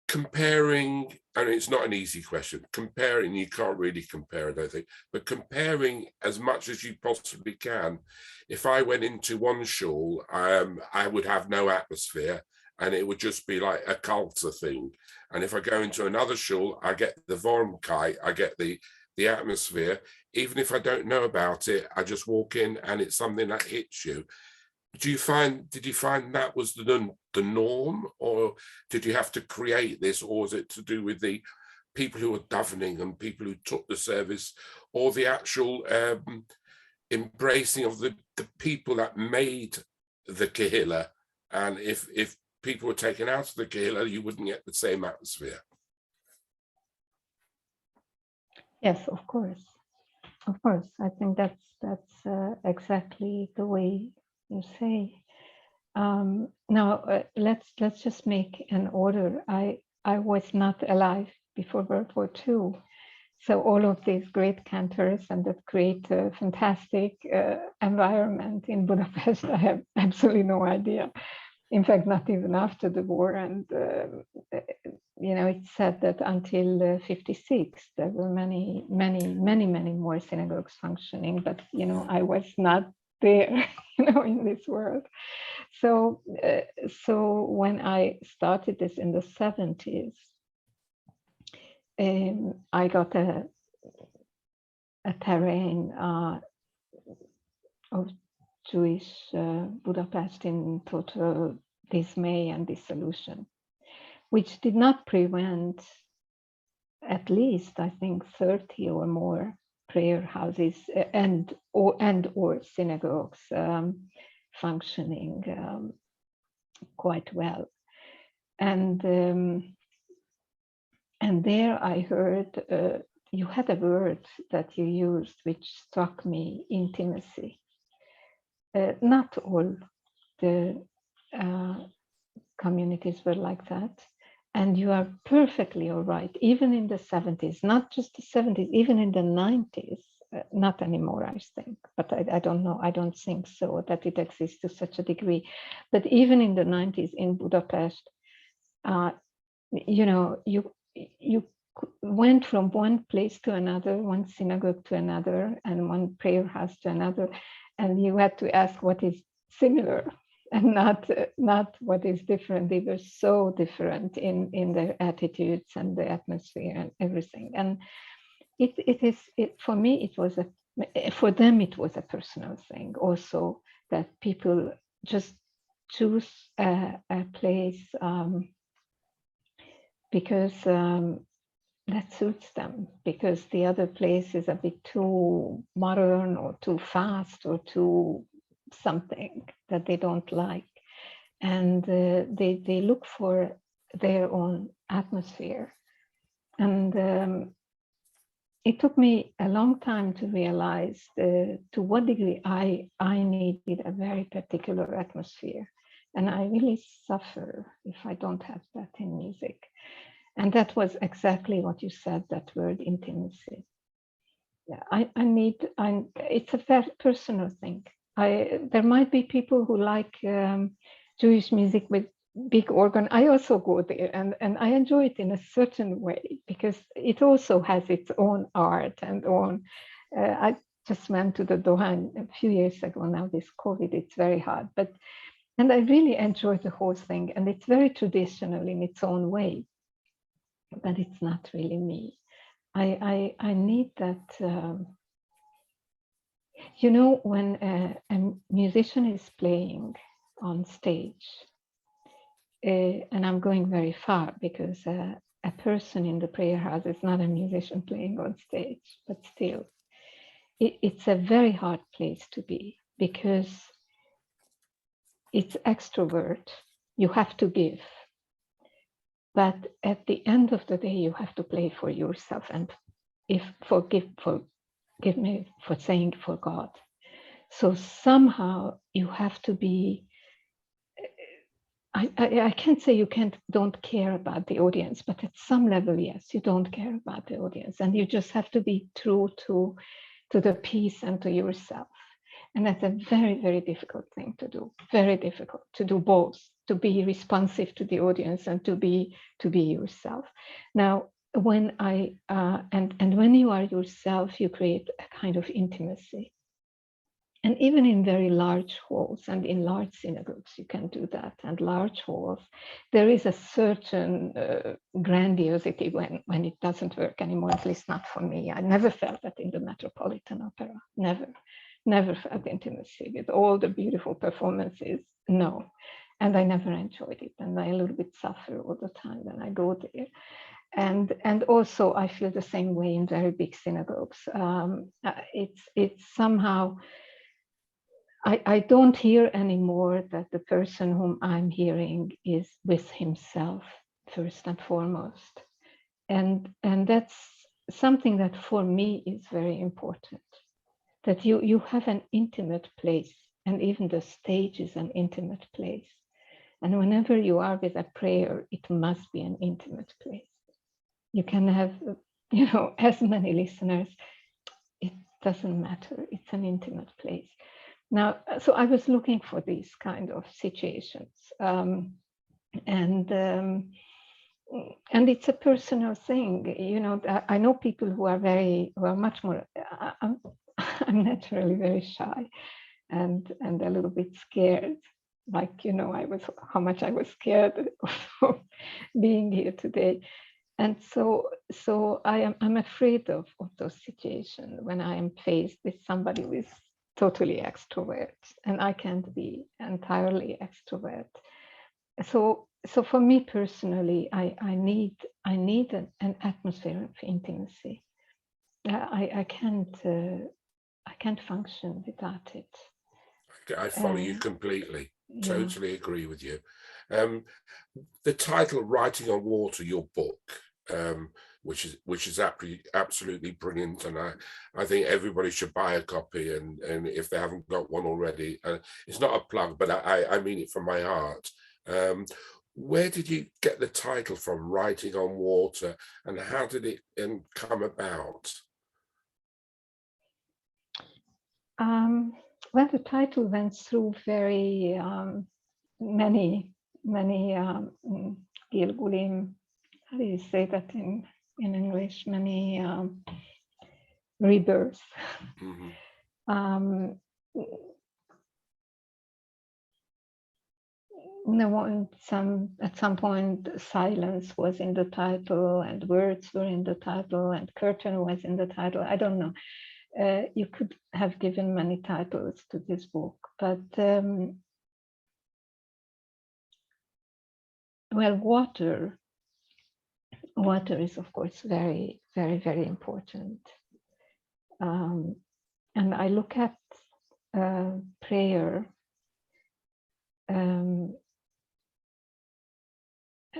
comparing, and it's not an easy question, comparing, you can't really compare, I don't think, but comparing as much as you possibly can. If I went into one shul, I would have no atmosphere and it would just be like a culture thing. And if I go into another shul, I get the Vormkeit, I get the atmosphere. Even if I don't know about it, I just walk in and it's something that hits you. Did you find that was the norm, or did you have to create this, or was it to do with the people who were davening and people who took the service, or the actual embracing of the people that made the kehillah? And if people were taken out of the kehillah, you wouldn't get the same atmosphere. Yes, of course. I think that's exactly the way you say. Now let's just make an order. I was not alive before World War II, so all of these great cantors and that great fantastic environment in Budapest, I have absolutely no idea. In fact, not even after the war. And you know, it's said that until 56 there were many more synagogues functioning, but you know, I was not there, you know, in this world. So when I started this in the 70s, I got a terrain of Jewish Budapest in total dismay and dissolution, which did not prevent at least, I think, 30 or more prayer houses and or synagogues functioning quite well. And there I heard you had a word that you used which struck me: intimacy. Not all the communities were like that. And you are perfectly all right. Even in the 70s, not just the 70s, even in the 90s, not anymore, I think, but I don't know. I don't think so, that it exists to such a degree. But even in the 90s in Budapest, you know, you went from one place to another, one synagogue to another, and one prayer house to another, and you had to ask what is similar and not what is different. They were so different in their attitudes and the atmosphere and everything. And for me, it was for them, it was a personal thing also, that people just choose a place because that suits them, because the other place is a bit too modern or too fast or too something that they don't like. and they look for their own atmosphere. And it took me a long time to realize to what degree I needed a very particular atmosphere. And I really suffer if I don't have that in music. And that was exactly what you said, that word intimacy. Yeah, it's a very personal thing. There might be people who like Jewish music with big organ. I also go there, and I enjoy it in a certain way because it also has its own art and own. I just went to the Doha a few years ago. Now this COVID, it's very hard, and I really enjoy the whole thing, and it's very traditional in its own way, but it's not really me. I need that. You know, when a musician is playing on stage, and I'm going very far because a person in the prayer house is not a musician playing on stage, but still, it's a very hard place to be because it's extrovert. You have to give. But at the end of the day, you have to play for yourself and forgive me for saying for God. So somehow you have to be, I can't say you don't care about the audience, but at some level, yes, you don't care about the audience, and you just have to be true to the piece and to yourself. And that's a very, very difficult thing to do. Very difficult to do both, to be responsive to the audience and to be yourself. Now, when when you are yourself, you create a kind of intimacy. And even in very large halls and in large synagogues, you can do that. And large halls, there is a certain grandiosity when it doesn't work anymore, at least not for me. I never felt that in the Metropolitan Opera, never felt intimacy with all the beautiful performances, no. And I never enjoyed it. And I a little bit suffer all the time when I go there. And also I feel the same way in very big synagogues. It's somehow, I don't hear anymore that the person whom I'm hearing is with himself first and foremost. And that's something that for me is very important, that you have an intimate place, and even the stage is an intimate place. And whenever you are with a prayer, it must be an intimate place. You can have, as many listeners, it doesn't matter, it's an intimate place. Now, so I was looking for these kind of situations, and it's a personal thing. I know people who are much more. I'm naturally very shy, and a little bit scared. Like how much I was scared of being here today, and so I'm afraid of those situations when I am faced with somebody who is totally extrovert, and I can't be entirely extrovert. So for me personally, I need an atmosphere of intimacy. I can't function without it. I follow you completely. Yeah. Totally agree with you. The title, Writing on Water, your book, which is absolutely brilliant, and I think everybody should buy a copy, and if they haven't got one already, it's not a plug, but I mean it from my heart. Where did you get the title from, Writing on Water, and how did it come about? Well, the title went through very many Gilgulim. How do you say that in English? Many rebirths. Mm-hmm. At some point, silence was in the title, and words were in the title, and curtain was in the title. I don't know. You could have given many titles to this book, but well, water is of course very, very, very important. And I look at prayer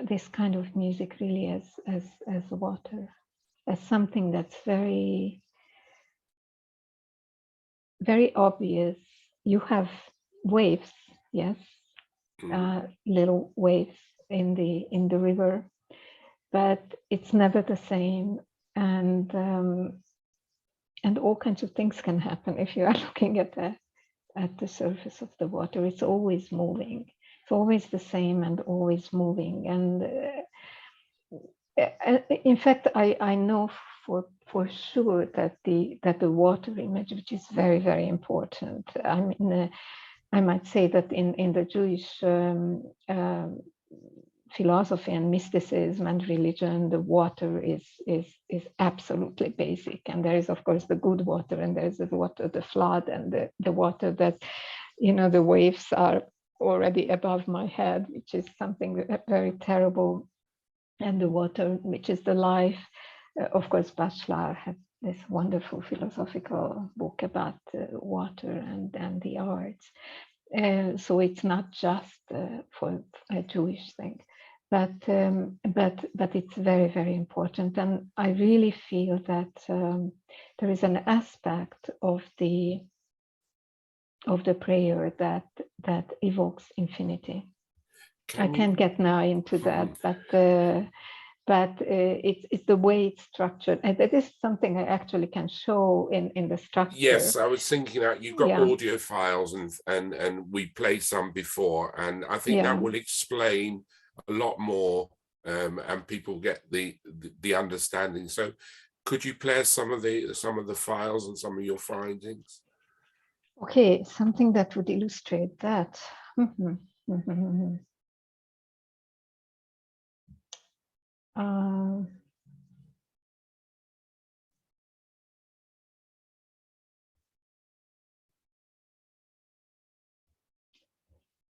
this kind of music really as water, as something that's very, very obvious. You have waves, yes, little waves in the river, but it's never the same, and all kinds of things can happen if you are looking at the surface of the water. It's always moving. It's always the same and always moving. And in fact, I know for sure that the water image, which is very, very important. I mean, I might say that in the Jewish philosophy and mysticism and religion, the water is absolutely basic. And there is, of course, the good water, and there's the water, the flood, and the water that, you know, the waves are already above my head, which is something very terrible. And the water, which is the life. Of course, Bachelard had this wonderful philosophical book about water and the arts. So it's not just for a Jewish thing, but it's very, very important. And I really feel that there is an aspect of the prayer that evokes infinity. I can't get now into that, but it's the way it's structured, and that is something I actually can show in the structure. Yes, I was thinking that you've got audio files, and we played some before, and I think that will explain a lot more, and people get the understanding. So, could you play some of the files and some of your findings? Okay, something that would illustrate that.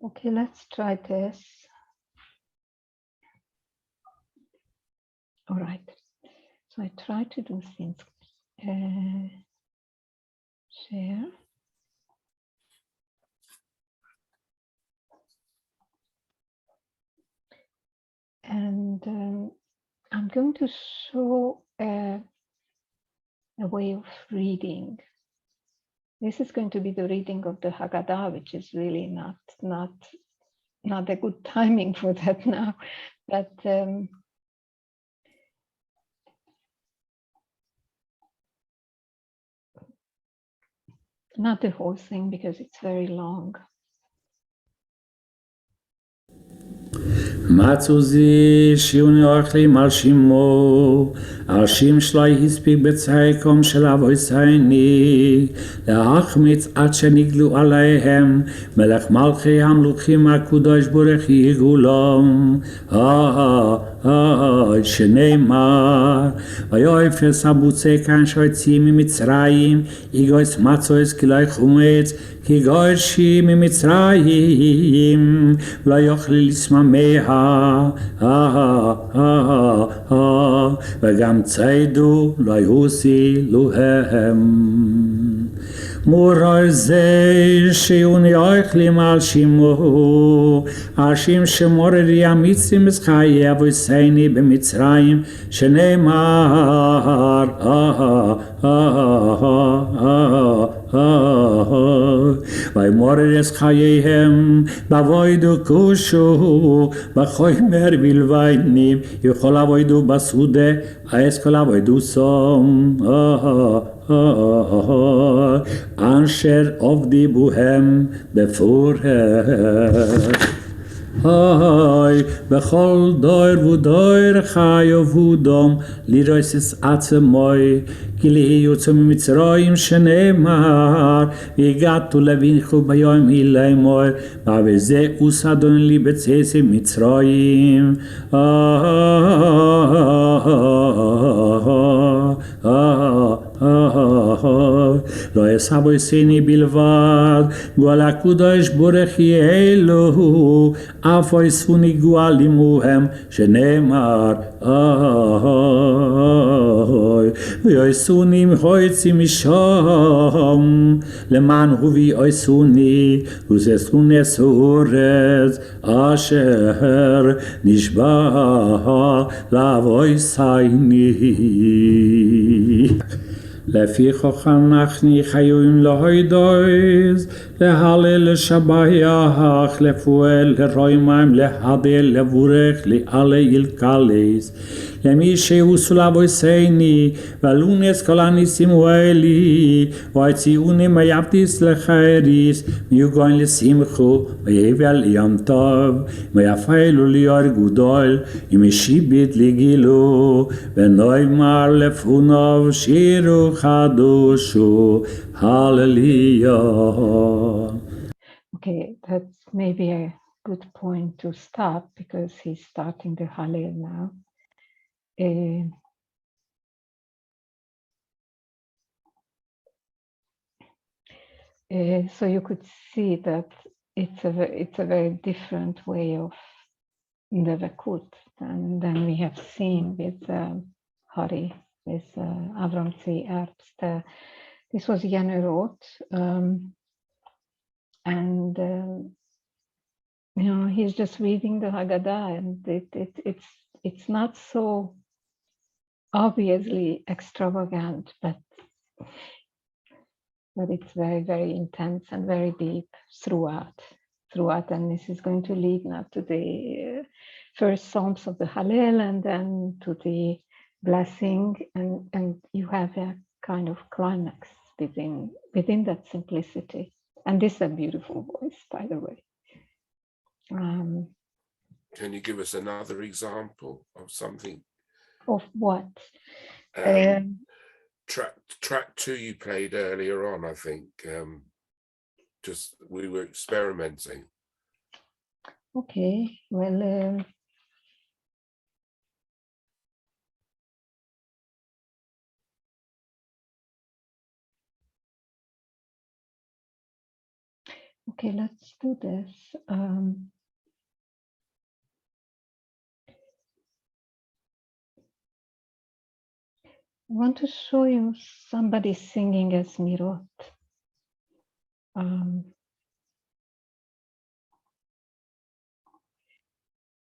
Okay, let's try this. All right, so I try to do things. Share. And I'm going to show a way of reading. This is going to be the reading of the Haggadah, which is really not a good timing for that now, but not the whole thing because it's very long. Matzuzi shiuni ochli mal shimo ashim shloi hispik betzaikom shel avoisaini leachmitz ad sheniglu aleihem melech malchi hamluchim hakudosh borech yigulam שנאמר ויופס הבוצע כאן שיוצאים ממצרים יגויס מצויס כלי חומץ כי גורשי ממצרים לא יוכלי לשממיה וגם ציידו לא יוסילו הם מורר זה שיוני אוכלים על שימו אשים שמוררי המצרים מסחייה וסייני במצרים שנאמר וימורר את חייהם בבוידו כושו בחומר בלביינים יכול עבודו בסודה אסכול עבודו סום אשר עובדי בוהם בפורש בכל דור ודור חיו ודום לירויס עצמוי כי להיוצא ממצרים שנאמר והגעתו לבינכו ביום לאמור ובזה אוסדון לי בצאצא מצרים לא יסבו יסיני בלבד גואל הקודש בורך יעלו אף יסוני גואל עמוהם שנאמר ויועסונים הויצי משם למען הובי אויסוני וססונס אורז אשר נשבע לאבויסייני לפיכך אנחנו חייבים להודות להלל לשבח לפועל לרוימם להדל לבורך לאלה ילקלס למי שהוסו לאבויסייני ולונס כל הניסים האלי והציונים ויבטיס לחייריס מיוגון לשמחו ויבל ים טוב ויפעלו ליאור גדול ומשיבית לגילו ונאמר לפוניו שירו חדושו hallelujah. Okay, that's maybe a good point to stop because he's starting the Hallel now. So you could see that it's a very different way of Deveykus than we have seen with Hari, with Avram Tzvi Erbst. This was Janerot, and he's just reading the Haggadah, and it's not so obviously extravagant, but it's very, very intense and very deep throughout. And this is going to lead now to the first Psalms of the Hallel, and then to the blessing, and you have a kind of climax within that simplicity. And this is a beautiful voice, by the way. Can you give us another example of something? Of what? Track 2 you played earlier on, I think. Just we were experimenting. Okay, well, okay, let's do this. I want to show you somebody singing as Mirot.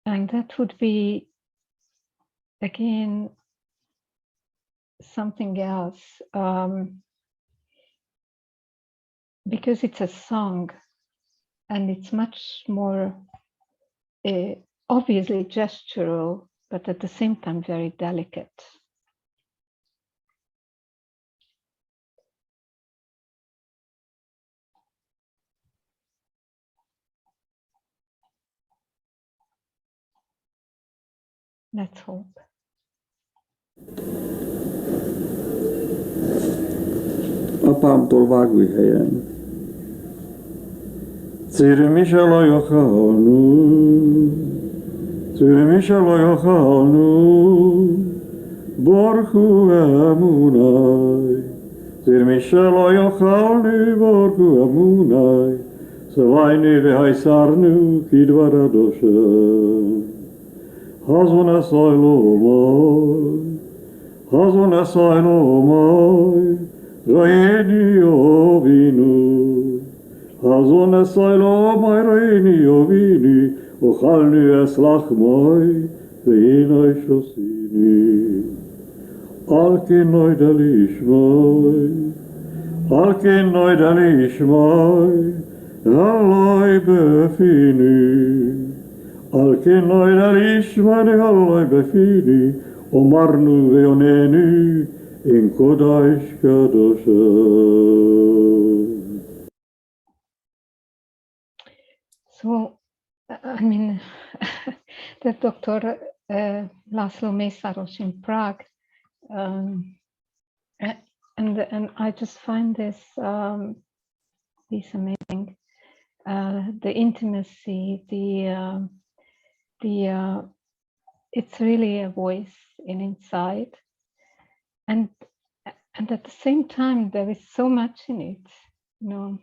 And that would be, again, something else, because it's a song and it's much more obviously gestural, but at the same time very delicate. Let's hope. הפעם תולבגוי היין. צירמי שלא יאכלנו, צירמי שלא יאכלנו, ברכו אמוני. צירמי שלא יאכלנו, ברכו אמוני, סביינו והייסרנו כדבר הדושן. Hazon esailomai, reini ovinu. Hazon esailomai, reini ovini, ochalnu es lachmai, ve'inai shosini. Alkenoi delishmai, alai befini. Al kenoi delishmai halloi befini, omarnu veonenu in kodesh kadoshem. So, I mean, the Dr. Laszlo Mészáros in Prague, and I just find this amazing. The intimacy, it's really a voice inside, and at the same time there is so much in it, you know.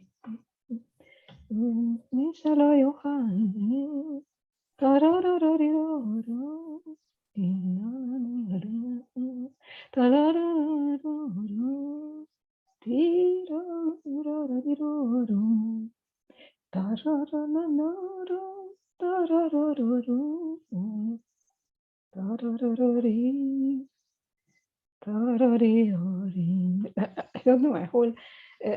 I don't know,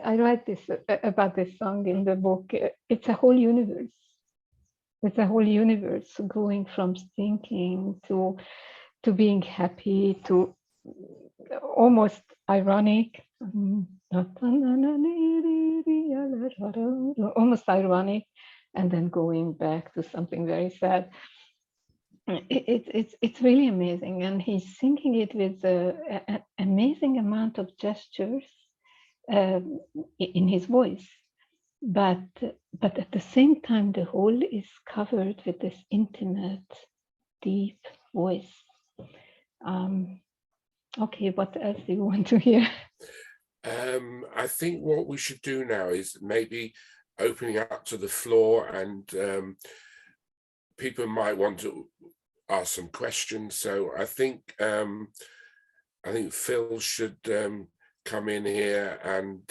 I write this about this song in the book. It's a whole universe. It's a whole universe going from thinking to being happy to almost ironic, almost ironic, and then going back to something very sad. It's really amazing, and he's singing it with an amazing amount of gestures in his voice, but at the same time the whole is covered with this intimate, deep voice. Okay, what else do you want to hear? I think what we should do now is maybe opening up to the floor, and people might want to ask some questions. So I think Phil should come in here and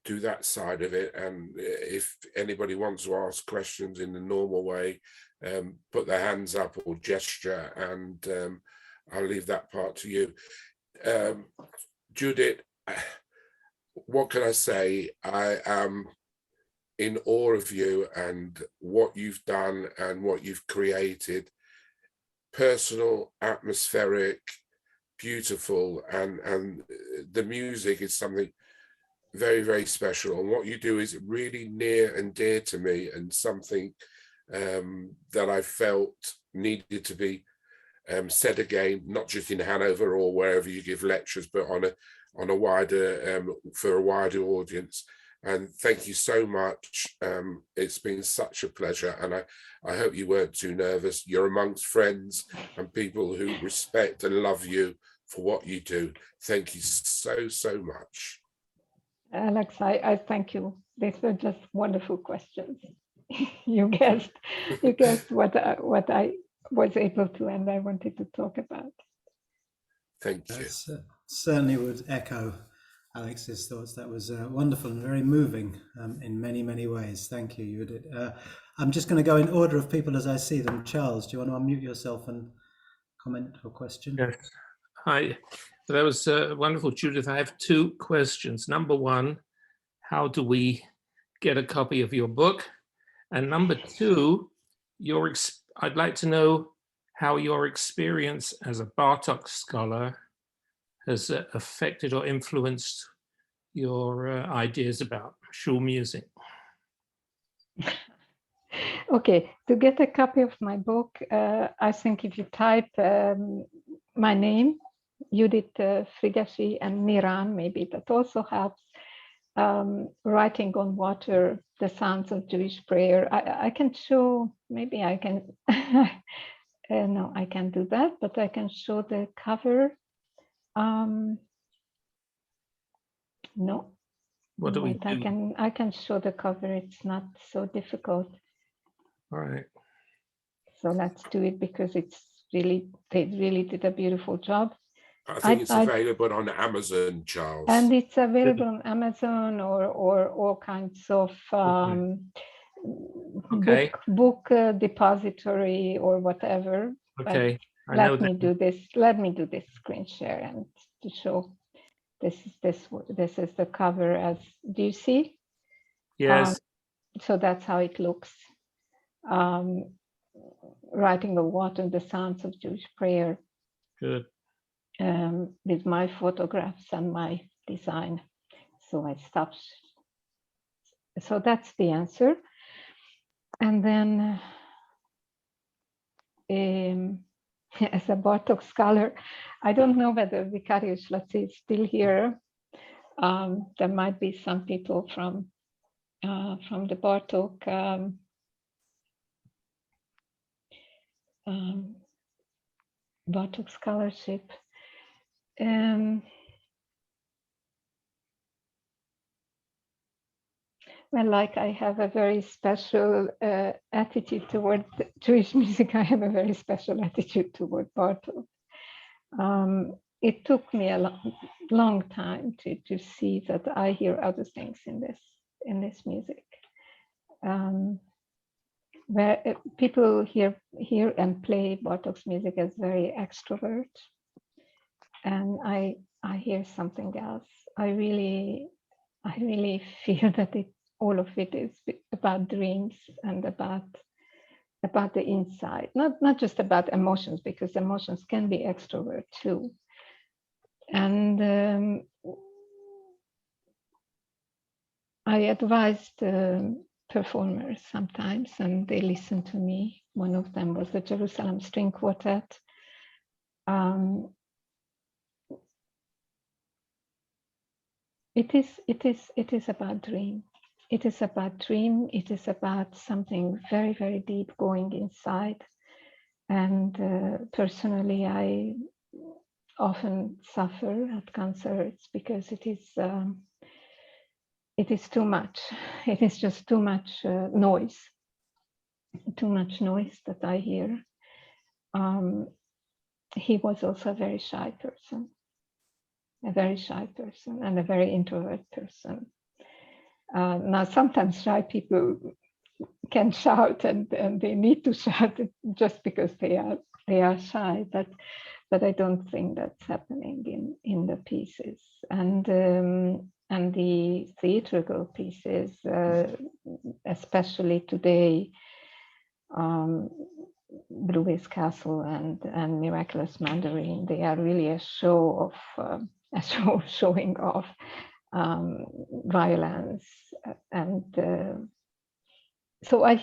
do that side of it. And if anybody wants to ask questions in the normal way, put their hands up or gesture, and I'll leave that part to you. Judith, what can I say? I am in awe of you and what you've done and what you've created. Personal, atmospheric, beautiful, and the music is something very, very special. And what you do is really near and dear to me, and something that I felt needed to be said again, not just in Hanover or wherever you give lectures, but on a wider for a wider audience. And thank you so much. It's been such a pleasure, and I hope you weren't too nervous. You're amongst friends and people who respect and love you for what you do. Thank you so, so much. Alex, I thank you. These were just wonderful questions. You guessed what I was able to, and I wanted to talk about. Thank you. Certainly would echo Alex's thoughts. That was wonderful and very moving in many, many ways. Thank you, Judith. I'm just going to go in order of people as I see them. Charles, do you want to unmute yourself and comment or question? Yes. Hi. That was wonderful, Judith. I have two questions. Number one, how do we get a copy of your book? And number two, I'd like to know how your experience as a Bartók scholar has affected or influenced your ideas about shul music. Okay, to get a copy of my book, I think if you type my name, Judit Frigyesi, and Niran, maybe that also helps. Writing on water, the sounds of Jewish prayer. I can show, maybe I can, no, I can't do that, but I can show the cover. No. What do we do? I can show the cover. It's not so difficult. All right. So let's do it, because they really did a beautiful job. I think it's available on Amazon, Charles. And it's available on Amazon or all kinds of book depository or whatever. Okay. Let me do this screen share and to show. This is the cover. As do you see? Yes. So that's how it looks. Writing on water, the sounds of Jewish prayer. Good. With my photographs and my design. So I stopped. So that's the answer. And then as a Bartók scholar, I don't know whether Vicarius Laci is still here. There might be some people from the Bartók Bartók scholarship. Well, like I have a very special attitude toward Jewish music, I have a very special attitude toward Bartók. It took me a long time to see that I hear other things in this music. where people hear and play Bartok's music as very extrovert, and I hear something else. I really feel that all of it is about dreams and about the inside, not just about emotions, because emotions can be extrovert too. And I advised performers sometimes, and they listen to me. One of them was the Jerusalem String Quartet. It is about dream. It is about dream. It is about something very, very deep going inside. And personally, I often suffer at concerts because it is too much. It is just too much noise. Too much noise that I hear. He was also a very shy person. A very shy person and a very introvert person. Now, sometimes shy people can shout and they need to shout just because they are shy, but I don't think that's happening in the pieces. And the theatrical pieces, especially today, Blue's Castle and Miraculous Mandarin, they are really a show showing off violence, and so I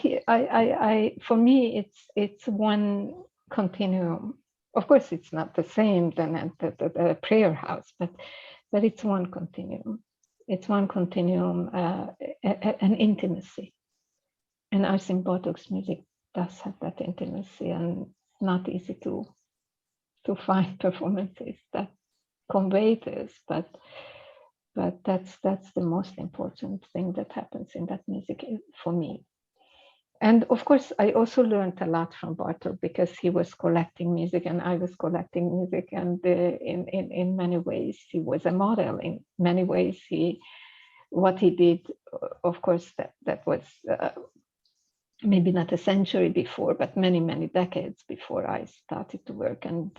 for me it's one continuum. Of course, it's not the same than at the prayer house, but it's one continuum. It's one continuum, an intimacy, and I think Bartok's music does have that intimacy, and not easy to find performances that convey this, but that's the most important thing that happens in that music for me. And of course, I also learned a lot from Bartok because he was collecting music and I was collecting music, and in many ways he was a model. In many ways, what he did, of course, that was maybe not a century before, but many decades before I started to work, and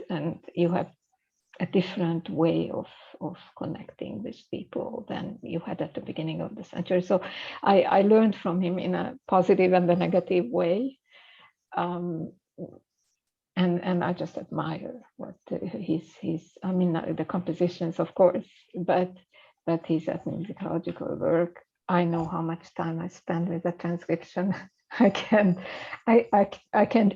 you have a different way of connecting with people than you had at the beginning of the century. So I learned from him in a positive and a negative way, and I just admire what he's. I mean, the compositions, of course, but his ethnomusicological work. I know how much time I spend with the transcription. I can't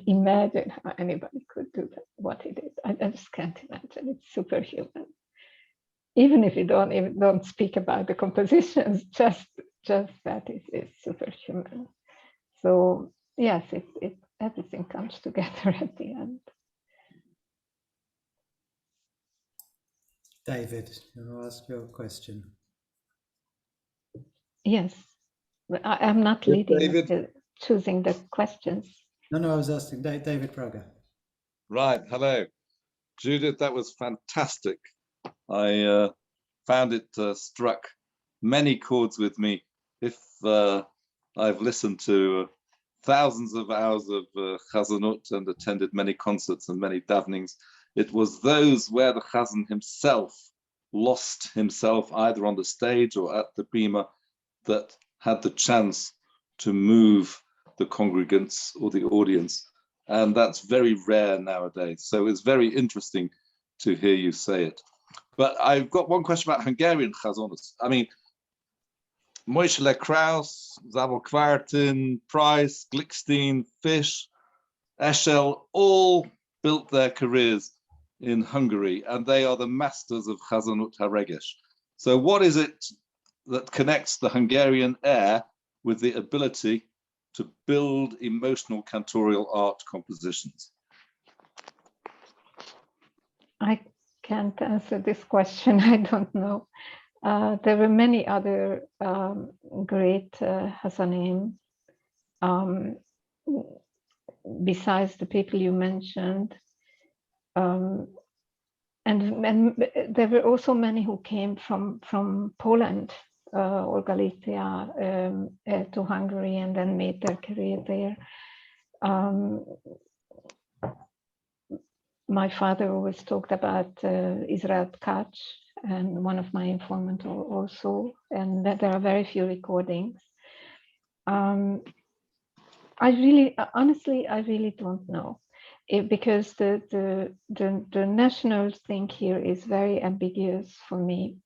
imagine how anybody could do that, what he did. I just can't imagine. It's superhuman. Even if you don't speak about the compositions, just that is superhuman. So yes, it everything comes together at the end. David, I'll ask your question. Yes, but I'm not leading. Choosing the questions. No, I was asking David Prager. Right, hello. Judith, that was fantastic. I found it struck many chords with me. If I've listened to thousands of hours of Chazanut and attended many concerts and many davenings, it was those where the Chazan himself lost himself either on the stage or at the bima that had the chance to move the congregants or the audience, and that's very rare nowadays. So it's very interesting to hear you say it. But I've got one question about Hungarian chazonas. I mean, Moishe Kraus, Zabel Kvartin, Price, Glickstein, Fish, Eschel, all built their careers in Hungary, and they are the masters of Chazanut HaRegesh. So what is it that connects the Hungarian air with the ability to build emotional cantorial art compositions? I can't answer this question. I don't know. There were many other great Hasanim besides the people you mentioned. And there were also many who came from Poland or Galicia to Hungary, and then made their career there. My father always talked about Israel Tkach, and one of my informants also, and that there are very few recordings. I really, honestly, I really don't know, because the national thing here is very ambiguous for me.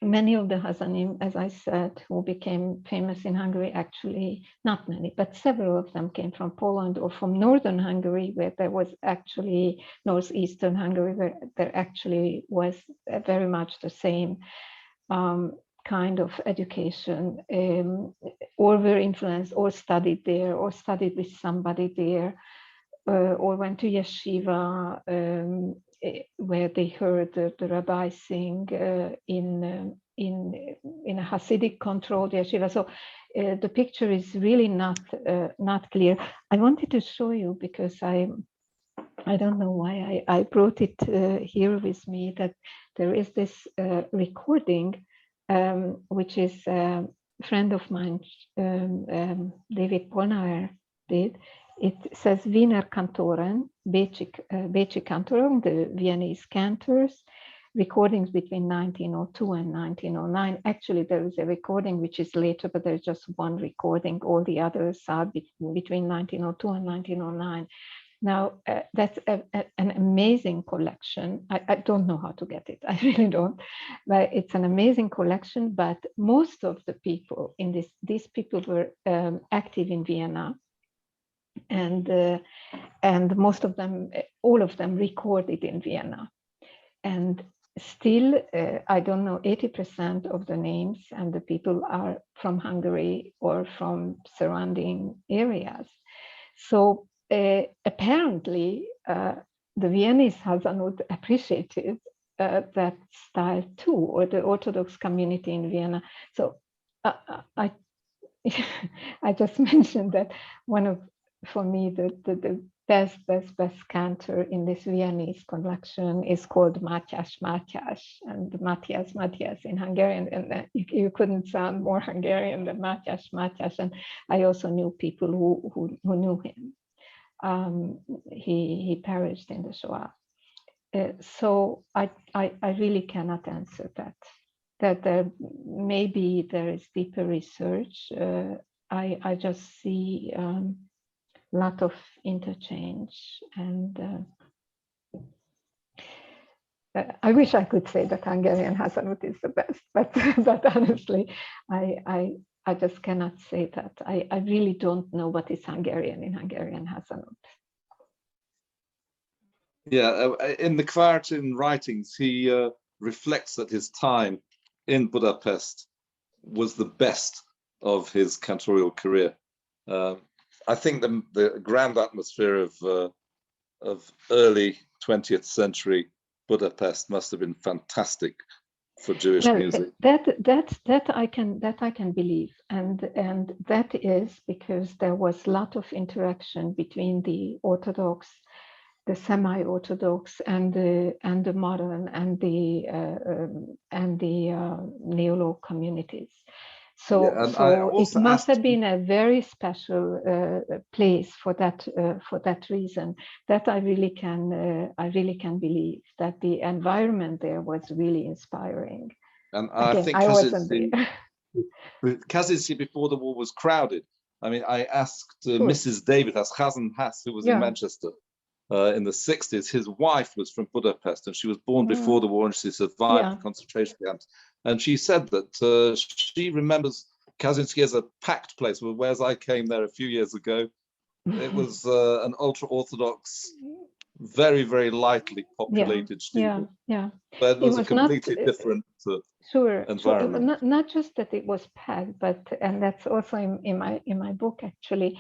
Many of the Hazanim, as I said, who became famous in Hungary, actually, not many, but several of them came from Poland or from northern Hungary, where there was actually, northeastern Hungary, where there actually was very much the same kind of education, or were influenced, or studied there, or studied with somebody there, or went to yeshiva, where they heard the rabbi sing in a Hasidic controlled yeshiva. So the picture is really not clear. I wanted to show you because I don't know why I brought it here with me, that there is this recording, which is a friend of mine, David Polnaer, did. It says Wiener Kantoren, Bechi Kantoren, the Viennese cantors, recordings between 1902 and 1909. Actually, there is a recording which is later, but there's just one recording. All the others are between 1902 and 1909. Now, that's an amazing collection. I don't know how to get it. I really don't. But it's an amazing collection. But most of the people in these people were active in Vienna. And most of them, all of them recorded in Vienna. And still, I don't know, 80% of the names and the people are from Hungary or from surrounding areas. So apparently, the Viennese Hazanut appreciated that style too, or the Orthodox community in Vienna. So I just mentioned that one of, for me, the best cantor in this Viennese collection is called Mátyás, and Matthias in Hungarian, and you couldn't sound more Hungarian than Mátyás. And I also knew people who knew him. He perished in the Shoah. So I really cannot answer that. That maybe there is deeper research. I just see lot of interchange, and I wish I could say that Hungarian Hazanut is the best, but honestly, I just cannot say that. I really don't know what is Hungarian in Hungarian Hazanut. Yeah, in the Kvartin writings, he reflects that his time in Budapest was the best of his cantorial career. I think the grand atmosphere of early 20th century Budapest must have been fantastic for Jewish music. That I can believe, and that is because there was a lot of interaction between the Orthodox, the semi-Orthodox, and the modern and the Neolog communities. So, Yeah, so it must have been a very special place for that reason. That I really can believe that the environment there was really inspiring. And I think Kazisi before the war was crowded. I mean, I asked Mrs. David Chazan Hass, who was in Manchester in the 60s. His wife was from Budapest, and she was born before the war, and she survived the concentration camps. And she said that she remembers Kaczynski as a packed place, whereas I came there a few years ago. It was an ultra-Orthodox, very, very lightly populated studio. But it was a completely different environment. So not just that it was packed, but, and that's also in my book actually,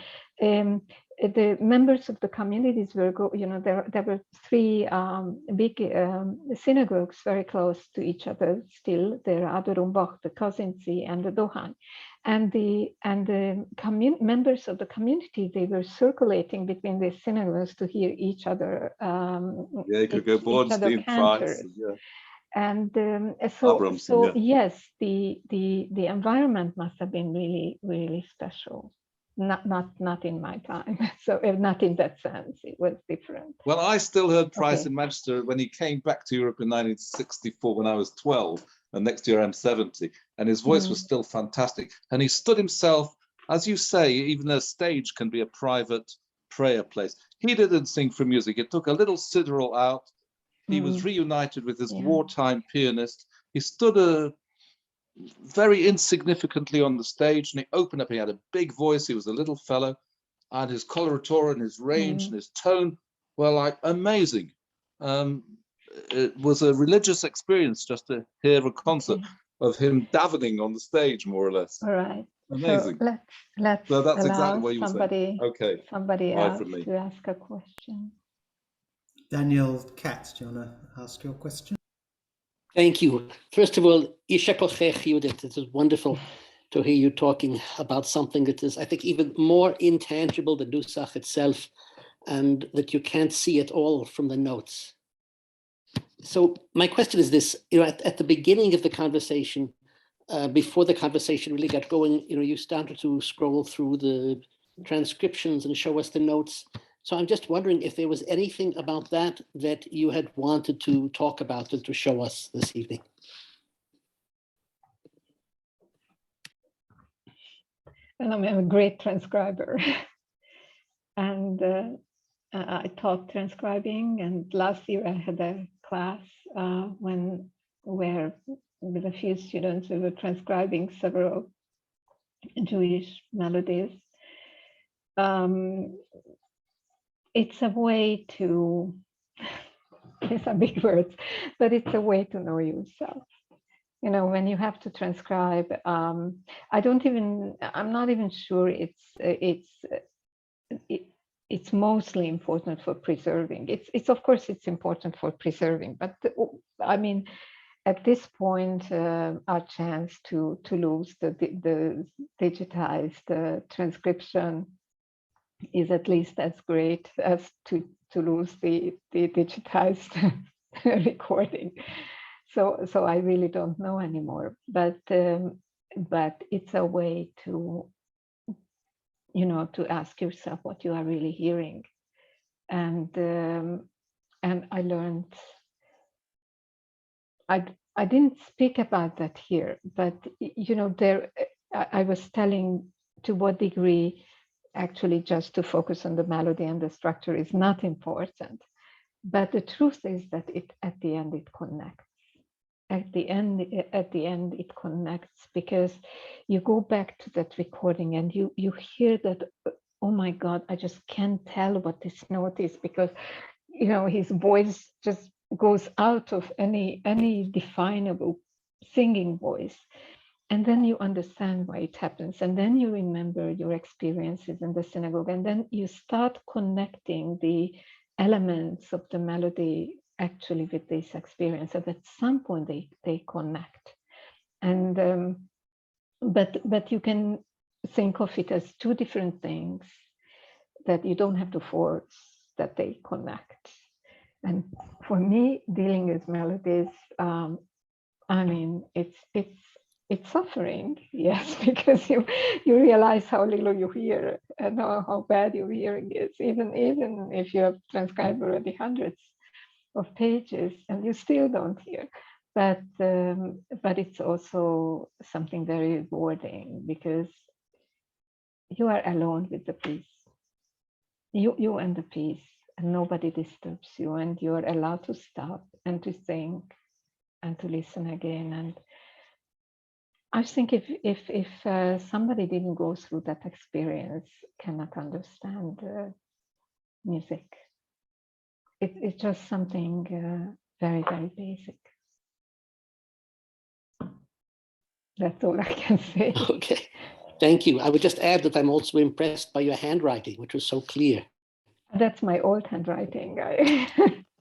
the members of the communities were, there were three big synagogues very close to each other still. There are the Rumbach, the Kazinci, and the Dohan. And the members of the community, they were circulating between the synagogues to hear each other. You could go Bornstein, France. And so Abramson, yeah. yes, the environment must have been really, really special. Not in my time. So not in that sense, it was different. Well, I still heard Price Okay. in Manchester when he came back to Europe in 1964 when I was 12, and next year I'm 70, and his voice was still fantastic. And he stood himself, as you say, even a stage can be a private prayer place. He didn't sing for music. It took a little sidral out. He was reunited with his wartime pianist. He stood very insignificantly on the stage, and he opened up. He had a big voice. He was a little fellow, and his coloratura and his range and his tone were like amazing. It was a religious experience just to hear a concert of him davening on the stage, more or less. All right. Amazing. So let's So that's allow exactly what you were saying. Okay. somebody Bye else from me. to ask a question. Daniel Katz, do you want to ask your question? Thank you. First of all, Yishar Kochech, Judith. It is wonderful to hear you talking about something that is, I think, even more intangible than Nusach itself, and that you can't see it all from the notes. So my question is this: at the beginning of the conversation, before the conversation really got going, you started to scroll through the transcriptions and show us the notes. So I'm just wondering if there was anything about that that you had wanted to talk about and to show us this evening. Well, I'm a great transcriber. And I taught transcribing, and last year I had a class where with a few students we were transcribing several Jewish melodies. It's a way to, these are big words, but it's a way to know yourself. When you have to transcribe, I'm not even sure it's mostly important for preserving. It's of course it's important for preserving, but I mean, at this point, our chance to lose the digitized transcription is at least as great as to lose the digitized recording. So I really don't know anymore. But it's a way to to ask yourself what you are really hearing, and I learned. I didn't speak about that here, but there I was telling to what degree actually just to focus on the melody and the structure is not important, but the truth is that at the end it connects. At the end it connects, because you go back to that recording and you hear that, oh my God, I just can't tell what this note is, because his voice just goes out of any definable singing voice. And then you understand why it happens. And then you remember your experiences in the synagogue. And then you start connecting the elements of the melody actually with this experience. And at some point they connect. And but you can think of it as two different things that you don't have to force that they connect. And for me, dealing with melodies, I mean, it's suffering, yes, because you realize how little you hear and how bad your hearing is, even if you have transcribed already hundreds of pages and you still don't hear. But it's also something very rewarding, because you are alone with the piece. You and the piece, and nobody disturbs you, and you are allowed to stop and to think and to listen again. And I think if somebody didn't go through that experience, cannot understand music. It's just something very, very basic. That's all I can say. Okay, thank you. I would just add that I'm also impressed by your handwriting, which was so clear. That's my old handwriting.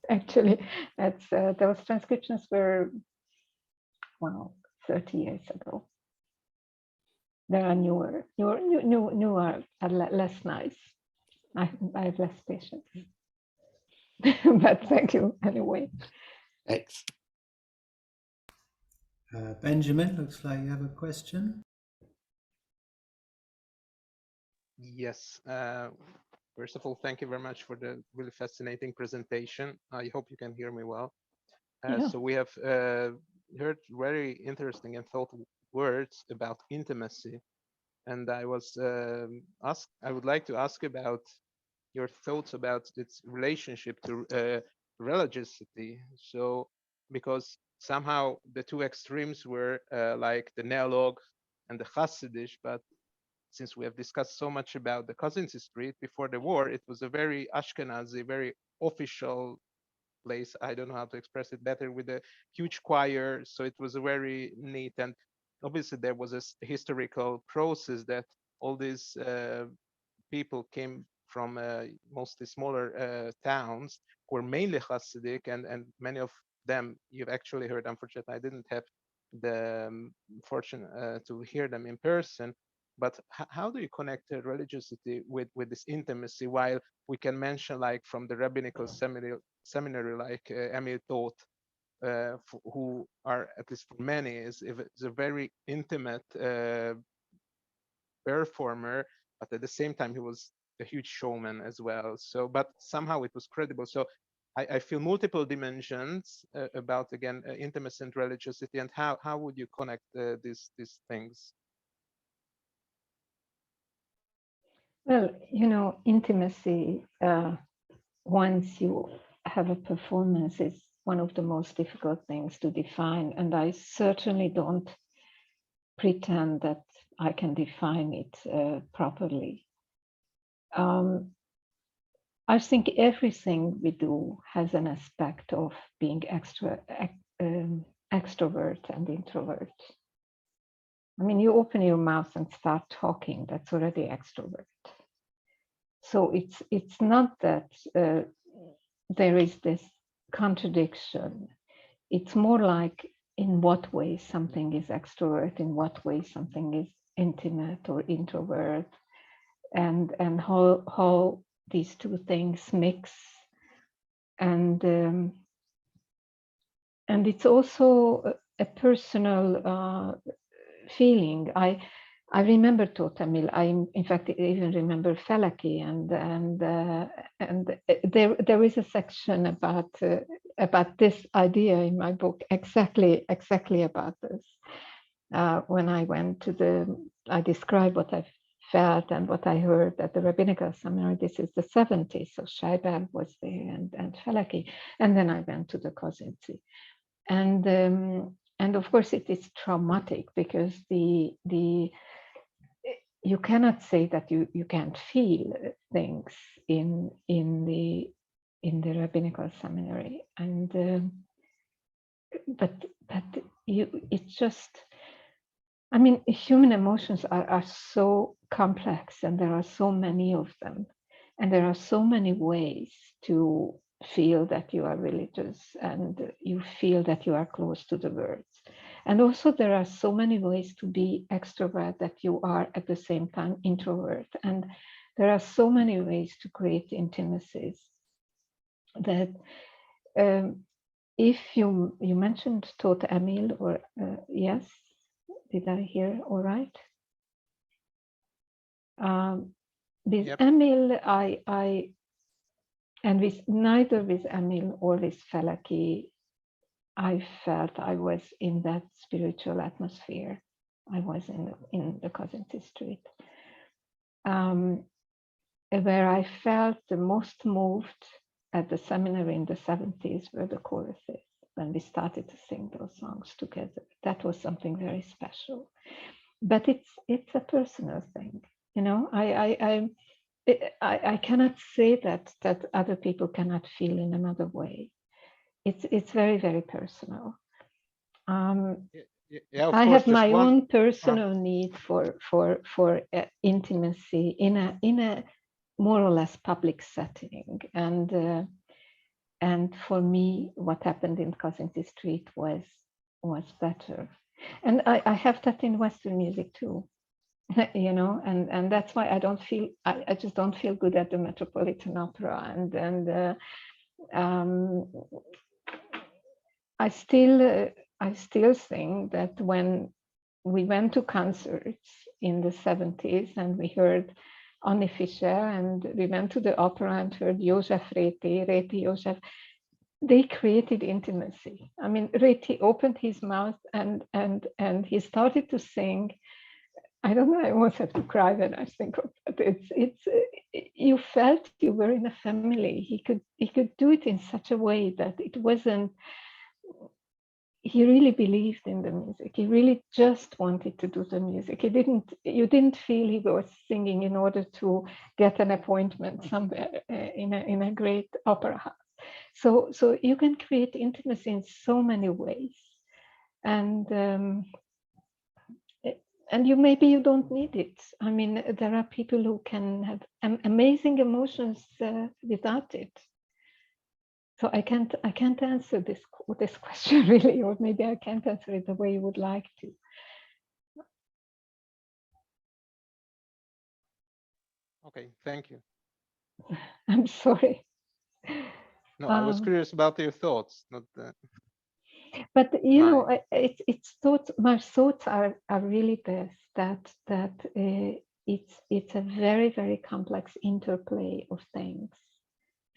Actually, those transcriptions were, 30 years ago. There are newer, less nice. I have less patience. But thank you anyway. Thanks. Benjamin, looks like you have a question. Yes. First of all, thank you very much for the really fascinating presentation. I hope you can hear me well. So we have heard very interesting and thoughtful words about intimacy, and I would like to ask about your thoughts about its relationship to religiosity. So, because somehow the two extremes were like the Neolog and the Hasidish, but since we have discussed so much about the Kozinski Street before the war, it was a very Ashkenazi, very official place. I don't know how to express it better, with a huge choir. So it was a very neat, and obviously there was a historical process that all these people came from mostly smaller towns who were mainly Hasidic, and many of them you've actually heard. Unfortunately, I didn't have the fortune to hear them in person. But how do you connect religiosity with this intimacy, while we can mention, like, from the rabbinical seminary like Emil Toth, who are, at least for many, is a very intimate performer, but at the same time he was a huge showman as well. So, but somehow it was credible. So I feel multiple dimensions about, again, intimacy and religiosity, and how would you connect these things? Well, intimacy, once you have a performance, is one of the most difficult things to define. And I certainly don't pretend that I can define it properly. I think everything we do has an aspect of being extrovert and introvert. I mean, you open your mouth and start talking, that's already extrovert. So it's not that there is this contradiction. It's more like in what way something is extrovert, in what way something is intimate or introvert, and how these two things mix. And it's also a personal feeling. I remember Toth Emil. I, in fact, even remember Felaki, and there is a section about this idea in my book, exactly about this. When I went to I described what I felt and what I heard at the rabbinical seminary. This is the 70s, so Scheiber was there and Felaki, and then I went to the Kozinski, and of course it is traumatic, because you cannot say that you can't feel things in the rabbinical seminary, and but it's just, I mean, human emotions are so complex, and there are so many of them, and there are so many ways to feel that you are religious, and you feel that you are close to the words. And also there are so many ways to be extrovert that you are at the same time introvert. And there are so many ways to create intimacies that if you mentioned Toth Emil, or yes, did I hear all right? With Yep. Emil, and with neither with Emil or with Felaki, I felt I was in that spiritual atmosphere. I was in the Kozinski Street, where I felt the most moved at the seminary in the 70s were the choruses, when we started to sing those songs together. That was something very special. But it's a personal thing, you know. I cannot say that other people cannot feel in another way. It's very, very personal. Yeah, of I course, have my just own personal need for intimacy in a more or less public setting, and for me, what happened in Kozinski Street was better, and I have that in Western music too. You know, and that's why I just don't feel good at the Metropolitan Opera, and I still I still think that when we went to concerts in the 70s and we heard Annie Fischer, and we went to the opera and heard Josef Reti Josef, they created intimacy. I mean, Reti opened his mouth and he started to sing. I don't know, I almost have to cry when I think of it. You felt you were in a family. He could do it in such a way that it wasn't, he really believed in the music. He really just wanted to do the music. You didn't feel he was singing in order to get an appointment somewhere in a great opera house. So you can create intimacy in so many ways. And maybe you don't need it. I mean, there are people who can have amazing emotions without it. So I can't answer this question really, or maybe I can't answer it the way you would like to. Okay, thank you. I'm sorry. No, I was curious about your thoughts, not the... But you know, it's thoughts. My thoughts are really this: that it's a very, very complex interplay of things.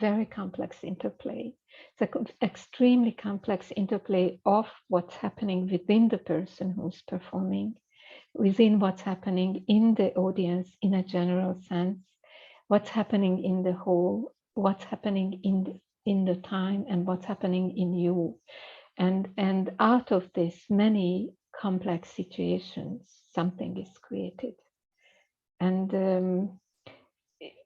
Very complex interplay. It's an extremely complex interplay of what's happening within the person who's performing, within what's happening in the audience in a general sense, what's happening in the whole, what's happening in the time, and what's happening in you. And out of this many complex situations, something is created. And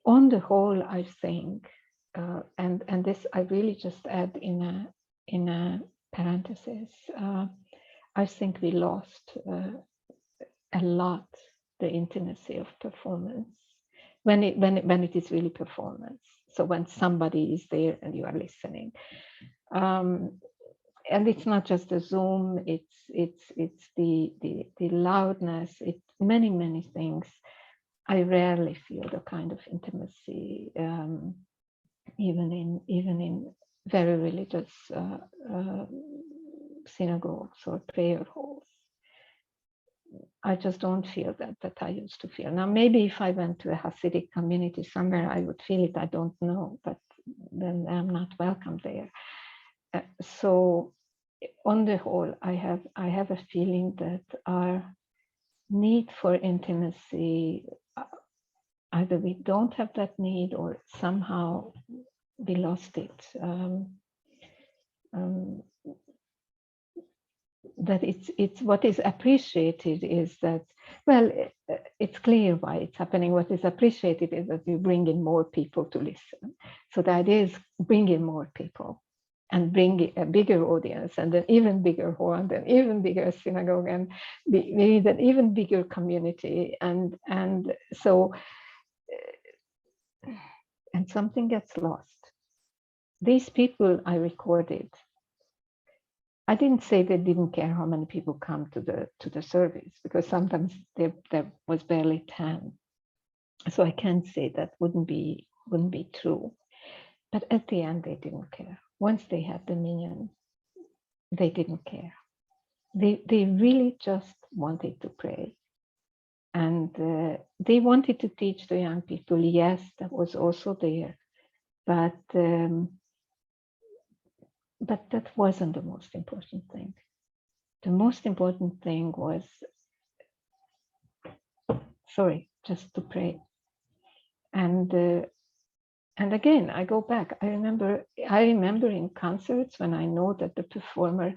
on the whole, I think, and this I really just add in a parenthesis, I think we lost a lot the intimacy of performance when it is really performance. So when somebody is there and you are listening. And it's not just the Zoom, it's the loudness, it's many things. I rarely feel the kind of intimacy, even in very religious synagogues or prayer halls. I just don't feel that I used to feel. Now, maybe if I went to a Hasidic community somewhere, I would feel it. I don't know, but then I'm not welcome there. So, on the whole, I have a feeling that our need for intimacy, either we don't have that need or somehow we lost it. That it's what is appreciated is that, well, it's clear why it's happening. What is appreciated is that we bring in more people to listen. So the idea is bring in more people and bring a bigger audience and an even bigger hall and an even bigger synagogue and maybe an even bigger community. And so, and something gets lost. These people I recorded, I didn't say they didn't care how many people come to the service, because sometimes there was barely 10. So I can't say that wouldn't be true. But at the end, they didn't care. Once they had the minyan, they didn't care. They really just wanted to pray. And they wanted to teach the young people. Yes, that was also there. But that wasn't the most important thing. The most important thing was, just to pray. And again, I go back. I remember in concerts when I know that the performer,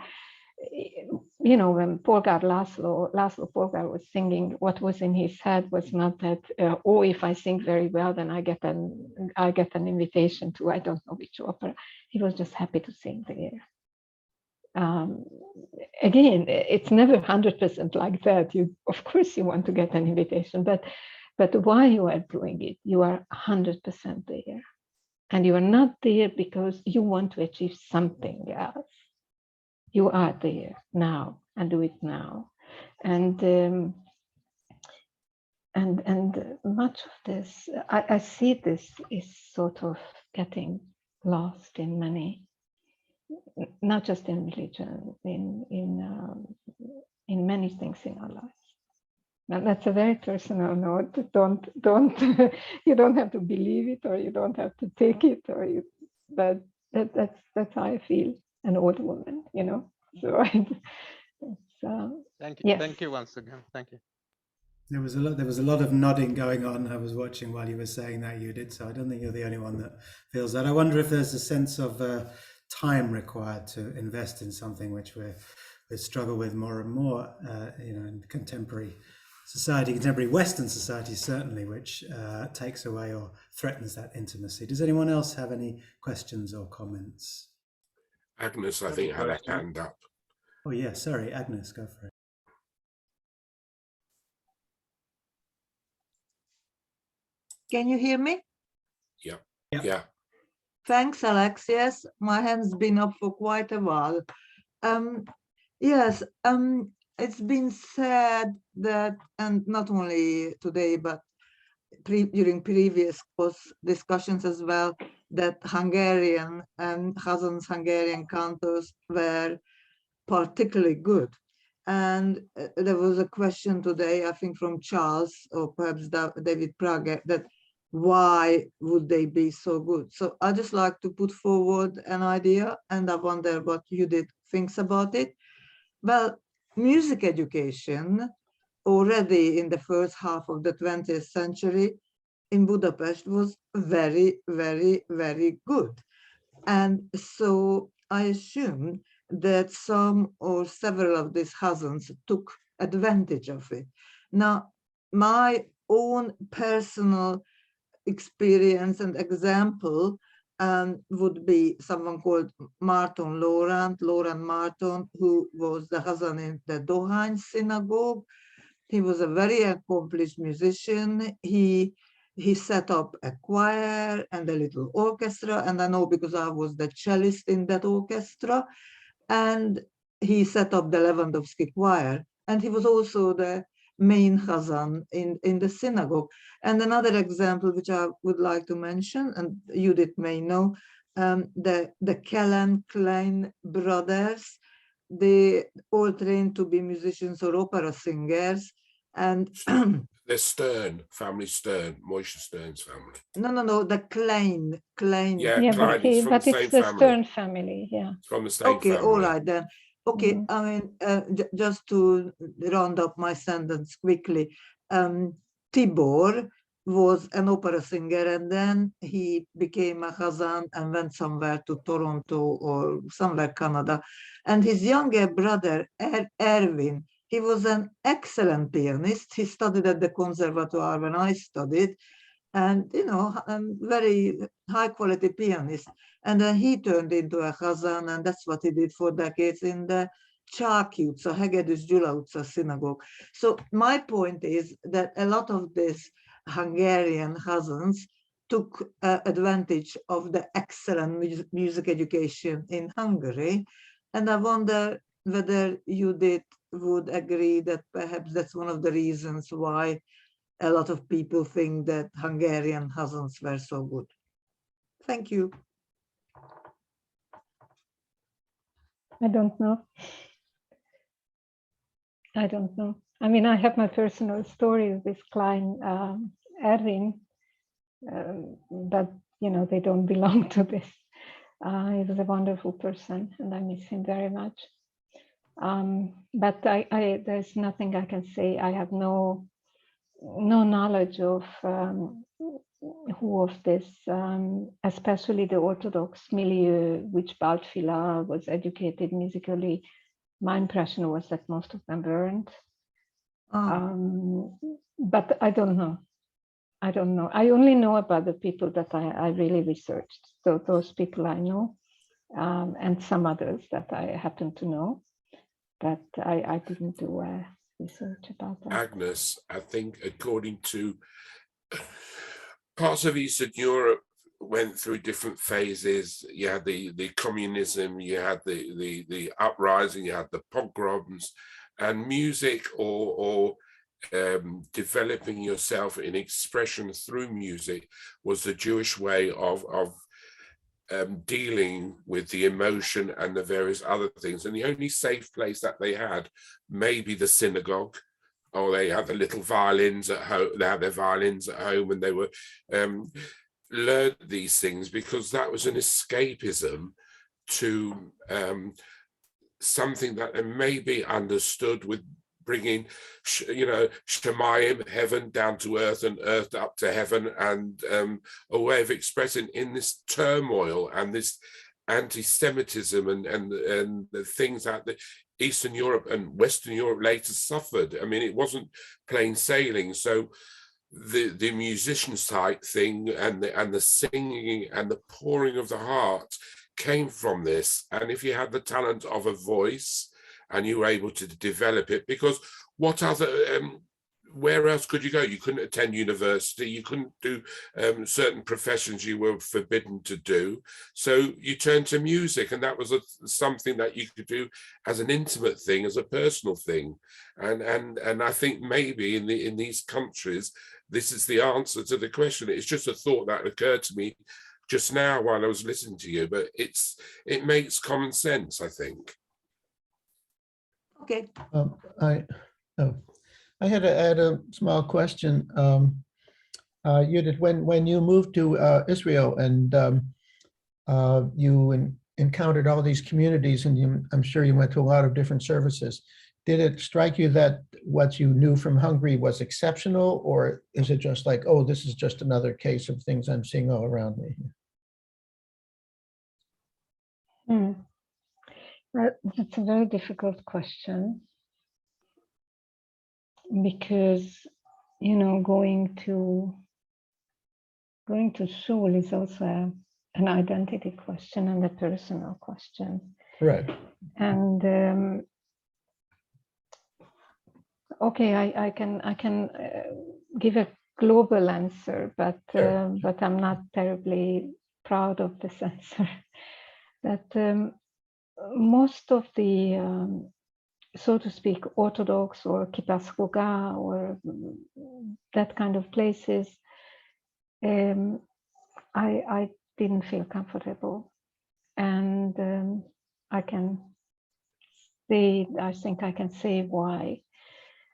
you know, when Laszlo Polgár was singing, what was in his head was not that, oh, if I sing very well, then I get an invitation to I don't know which opera. He was just happy to sing there. Again, it's never 100% like that. Of course, you want to get an invitation, but while you are doing it, you are 100% there, and you are not there because you want to achieve something else. You are there now and do it now, and much of this, I see this is sort of getting lost in many not just in religion, in many things in our lives. Now that's a very personal note. Don't you don't have to believe it, or you don't have to take it, but that's how I feel, an old woman, you know. So thank you. yes. Thank you once again. Thank you. There was a lot of nodding going on. I was watching while you were saying that, Judit, so I don't think you're the only one that feels that. I wonder if there's a sense of time required to invest in something which we struggle with more and more, in contemporary society, contemporary Western society certainly, which takes away or threatens that intimacy. Does anyone else have any questions or comments? Agnes, I think, had a hand up. Oh yeah, sorry, Agnes, go for it. Can you hear me? Yeah. Yeah. Yeah. Thanks, Alex. Yes, my hand's been up for quite a while. Yes, it's been said that, and not only today, but during previous discussions as well, that Hungarian and Hazan's Hungarian cantors were particularly good. And there was a question today, I think from Charles, or perhaps David Prager, that why would they be so good? So I just like to put forward an idea, and I wonder what Judith thinks about it. Well, music education already in the first half of the 20th century in Budapest was very, very, very good. And so I assume that some or several of these Hazans took advantage of it. Now, my own personal experience and example would be someone called Laurent Marton, who was the Hazan in the Dohány synagogue. He was a very accomplished musician. He set up a choir and a little orchestra, and I know because I was the cellist in that orchestra, and he set up the Lewandowski choir, and he was also the main Hazan in the synagogue. And another example which I would like to mention, and Judith may know, the Klein brothers, they all trained to be musicians or opera singers, and the Stern family, Moshe Stern's family. No, the Klein. Yeah, Klein, but it's the Stern family, yeah. It's from the same okay, family. all right then. Okay, I mean, just to round up my sentence quickly, Tibor was an opera singer, and then he became a Hazan and went somewhere to Toronto or somewhere Canada. And his younger brother, Erwin, he was an excellent pianist. He studied at the conservatoire when I studied, and a very high quality pianist. And then he turned into a Hazan, and that's what he did for decades in the Csáky utca, Hegedűs Gyula utca synagogue. So my point is that a lot of these Hungarian Hazans took advantage of the excellent music education in Hungary. And I wonder whether Judith would agree that perhaps that's one of the reasons why a lot of people think that Hungarian Hazans were so good. Thank you. I don't know. I mean, I have my personal stories with Klein, Erwin, but they don't belong to this. He was a wonderful person, and I miss him very much. But there's nothing I can say. I have no knowledge of who of this, especially the Orthodox milieu, which Baltfila was educated musically. My impression was that most of them weren't. But I don't know. I only know about the people that I really researched. So those people I know, and some others that I happen to know, but I didn't do research about that. Agnes, I think according to parts of Eastern Europe went through different phases. You had the communism, you had the uprising, you had the pogroms, and music or developing yourself in expression through music was the Jewish way of dealing with the emotion and the various other things. And the only safe place that they had, maybe the synagogue, or they had the little violins at home. They had their violins at home, and they were learned these things because that was an escapism to something that they maybe understood with bringing, Shemayim, heaven down to earth and earth up to heaven, and a way of expressing in this turmoil and this anti-Semitism and the things that the Eastern Europe and Western Europe later suffered. I mean, it wasn't plain sailing. So the musicians type thing and the singing and the pouring of the heart came from this. And if you had the talent of a voice and you were able to develop it, because what other where else could you go? You couldn't attend university, you couldn't do certain professions you were forbidden to do. So you turned to music, and that was something that you could do as an intimate thing, as a personal thing. And I think maybe in these countries, this is the answer to the question. It's just a thought that occurred to me just now while I was listening to you, but it makes common sense, I think. Okay. I had to add a small question. Judith, when you moved to Israel and you encountered all these communities, and I'm sure you went to a lot of different services, did it strike you that what you knew from Hungary was exceptional, or is it just like, oh, this is just another case of things I'm seeing all around me? That's a very difficult question, because going to shul is also an identity question and a personal question, right? And okay, I can give a global answer, but Sure. But I'm not terribly proud of this answer. That most of the so to speak, Orthodox or Kippah Sruga or that kind of places, I didn't feel comfortable, and I think I can say why.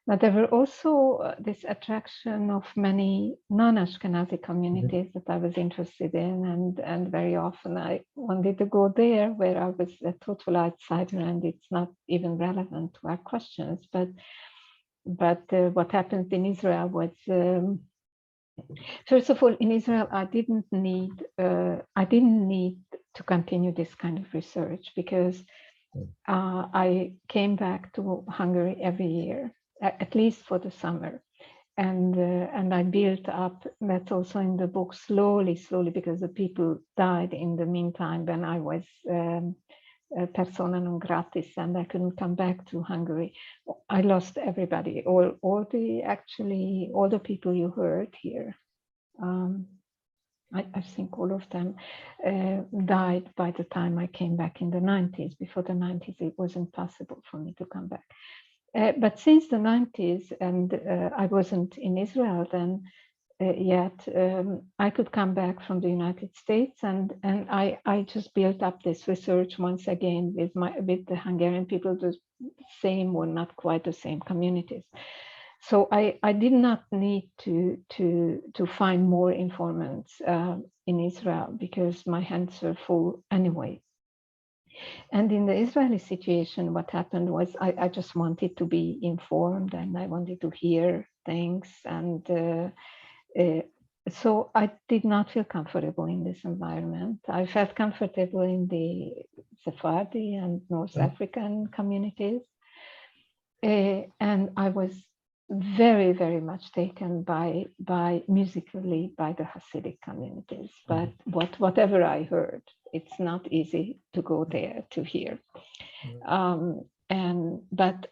But there were also this attraction of many non-Ashkenazi communities that I was interested in, and very often I wanted to go there, where I was a total outsider, and it's not even relevant to our questions. But what happened in Israel was, first of all, in Israel, I didn't need to continue this kind of research, because I came back to Hungary every year, at least for the summer, and I built up. That's also in the book, slowly, because the people died in the meantime when I was persona non gratis, and I couldn't come back to Hungary. I lost everybody, all the people you heard here. I think all of them died by the time I came back in the 90s. Before the 90s, it wasn't possible for me to come back. But since the 90s, and I wasn't in Israel then yet, I could come back from the United States, and I just built up this research once again with the Hungarian people, the same or not quite the same communities. So I did not need to find more informants in Israel, because my hands were full anyway. And in the Israeli situation, what happened was I just wanted to be informed, and I wanted to hear things. And so I did not feel comfortable in this environment. I felt comfortable in the Sephardi and North African communities. And I was very, very much taken by musically by the Hasidic communities. But whatever I heard, it's not easy to go there to hear. But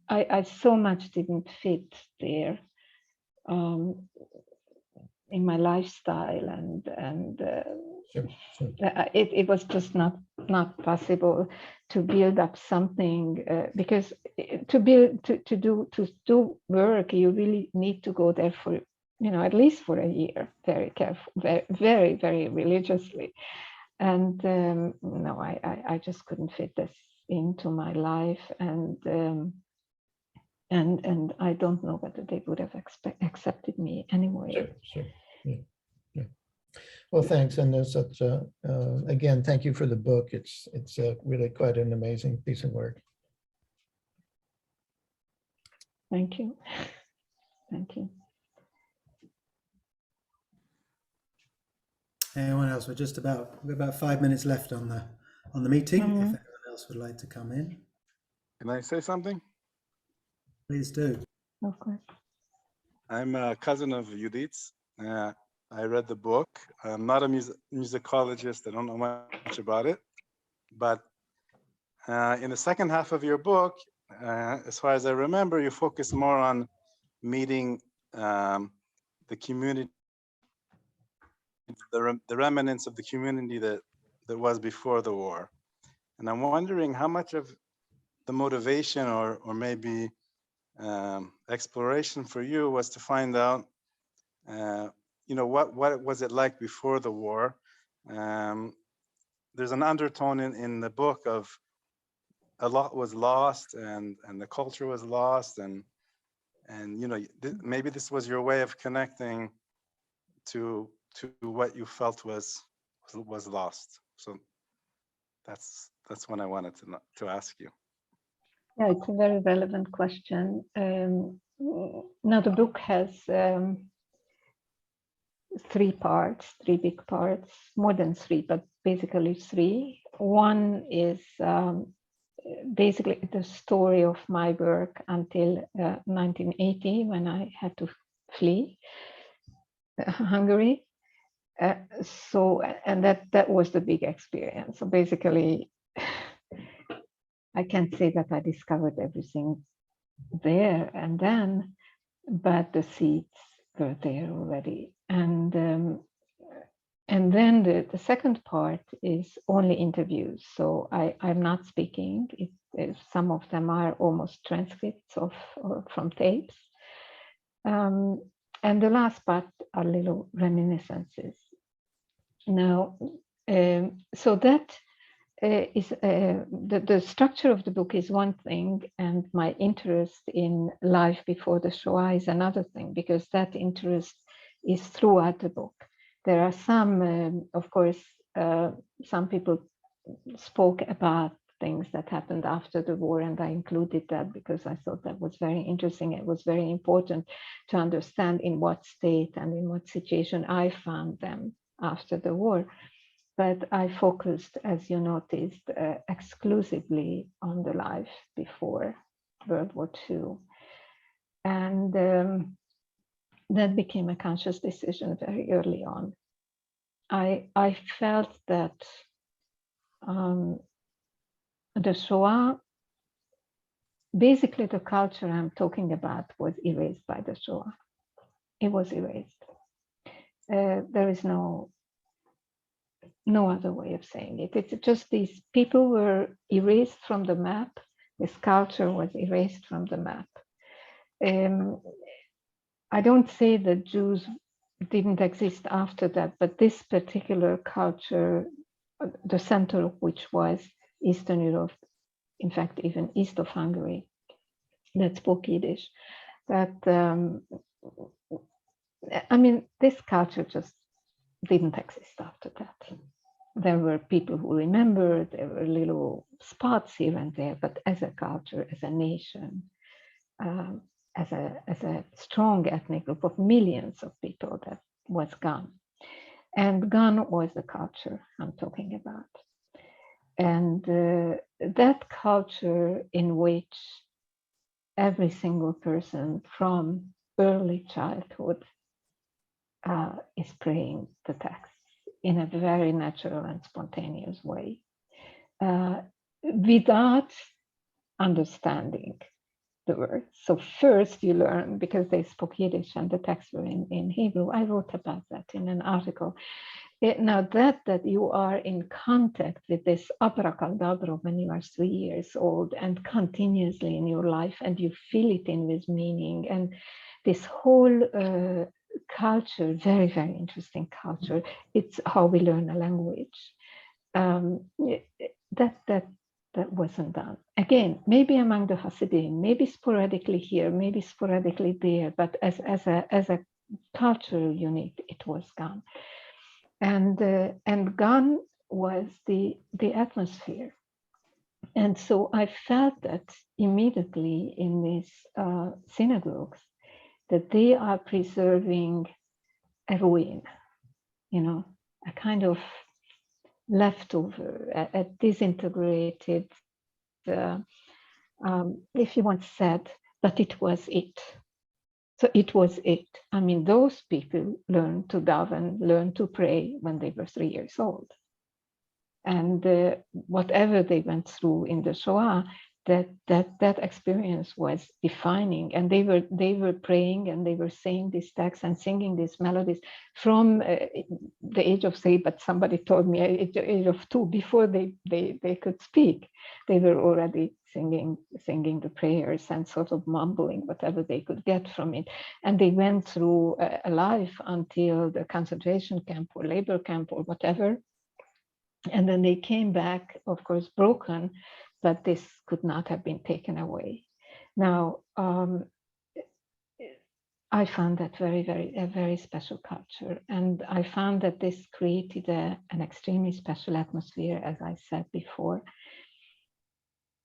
I so much didn't fit there in my lifestyle, and it was just not possible to build up something, because to do work, you really need to go there for at least for a year, very careful, very, very, very religiously. no, I just couldn't fit this into my life, and I don't know whether they would have accepted me anyway. Sure. Yeah. Well, thanks, and there's such again, thank you for the book. It's really quite an amazing piece of work. Thank you. Thank you. Anyone else? We've about 5 minutes left on the meeting. If anyone else would like to come in, can I say something? Please do. Of course. I'm a cousin of Judit's. I read the book. I'm not a musicologist. I don't know much about it. But in the second half of your book, as far as I remember, you focus more on meeting the community, the remnants of the community that was before the war. And I'm wondering how much of the motivation or maybe exploration for you was to find out, what was it like before the war? There's an undertone in the book of a lot was lost and the culture was lost and maybe this was your way of connecting to what you felt was lost. So that's what I wanted to ask you. Yeah, it's a very relevant question. Now the book has 3 parts, 3 big parts, more than 3, but basically 3. One is basically the story of my work until 1980, when I had to flee Hungary. And that was the big experience. So basically, I can't say that I discovered everything there and then, but the seeds were there already. And then the second part is only interviews. So I'm not speaking. Some of them are almost transcripts from tapes. And the last part are little reminiscences. Now, so that is the structure of the book is one thing, and my interest in life before the Shoah is another thing, because that interest is throughout the book. There are some, of course, some people spoke about things that happened after the war, and I included that because I thought that was very interesting. It was very important to understand in what state and in what situation I found them after the war. But I focused, as you noticed, exclusively on the life before World War II. And that became a conscious decision very early on. I felt that the Shoah, basically the culture I'm talking about, was erased by the Shoah. It was erased. There is no other way of saying it. It's just these people were erased from the map. This culture was erased from the map. I don't say that Jews didn't exist after that, but this particular culture, the center of which was Eastern Europe, in fact, even east of Hungary, that spoke Yiddish. That, I mean, this culture just didn't exist after that. There were people who remembered, there were little spots here and there, but as a culture, as a nation, as a strong ethnic group of millions of people, that was gone. And gone was the culture I'm talking about. And that culture in which every single person from early childhood is praying the text in a very natural and spontaneous way, without understanding the words. So first you learn, because they spoke Yiddish and the texts were in Hebrew. I wrote about that in an article. Now that you are in contact with this abracadabra when you are 3 years old and continuously in your life, and you fill it in with meaning, and this whole culture, very, very interesting culture. It's how we learn a language. that wasn't done. Again, maybe among the Hasidim, maybe sporadically here, maybe sporadically there, but as a cultural unit, it was gone. And gone was the atmosphere. And so I felt that immediately in these synagogues, that they are preserving a ruin, a kind of leftover, a disintegrated, if you want said, but it was it. So it was it. I mean, those people learned to daven, learned to pray when they were 3 years old. And whatever they went through in the Shoah, that experience was defining, and they were praying and they were saying these texts and singing these melodies from the age of 3. But somebody told me at the age of 2, before they could speak, they were already singing the prayers and sort of mumbling whatever they could get from it. And they went through a life until the concentration camp or labor camp or whatever. And then they came back, of course, broken, but this could not have been taken away. Now, I found that a very special culture. And I found that this created an extremely special atmosphere, as I said before.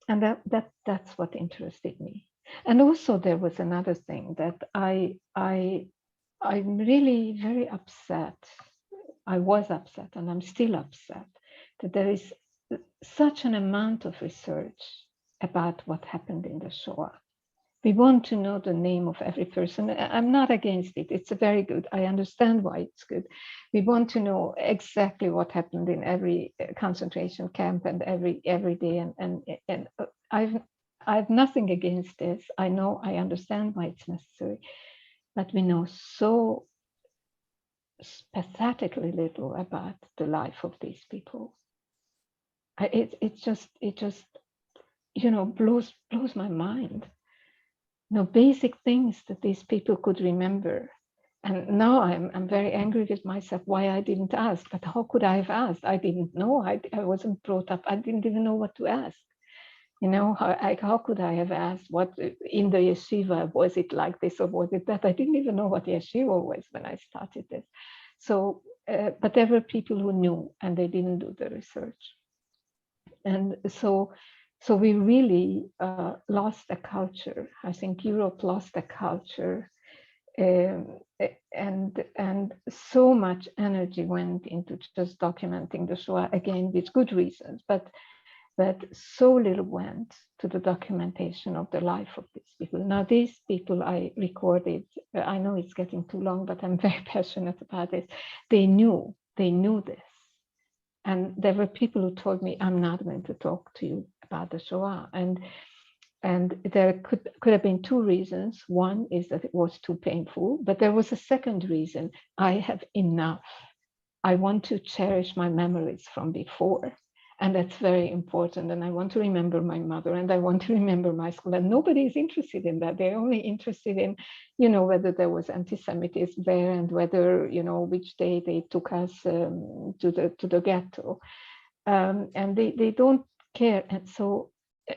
And that's what interested me. And also there was another thing that I'm really very upset. I was upset and I'm still upset that there is such an amount of research about what happened in the Shoah. We want to know the name of every person. I'm not against it. It's very good. I understand why it's good. We want to know exactly what happened in every concentration camp and every day. And I have nothing against this. I understand why it's necessary, but we know so pathetically little about the life of these people. It just blows my mind. Basic things that these people could remember. And now I'm very angry with myself why I didn't ask. But how could I have asked? I didn't know. I wasn't brought up. I didn't even know what to ask. How could I have asked what in the yeshiva, was it like this or was it that? I didn't even know what yeshiva was when I started this. So, but there were people who knew and they didn't do the research. And so we really lost a culture. I think Europe lost a culture, and so much energy went into just documenting the Shoah, again with good reasons, but so little went to the documentation of the life of these people. Now, these people I recorded, I know it's getting too long, but I'm very passionate about this. They knew this. And there were people who told me, I'm not going to talk to you about the Shoah. And there could have been 2 reasons. One is that it was too painful, but there was a second reason. I have enough. I want to cherish my memories from before. And that's very important. And I want to remember my mother and I want to remember my school. And nobody is interested in that. They're only interested in, whether there was anti-Semitism there and whether, which day they took us to the ghetto. And they don't care. And so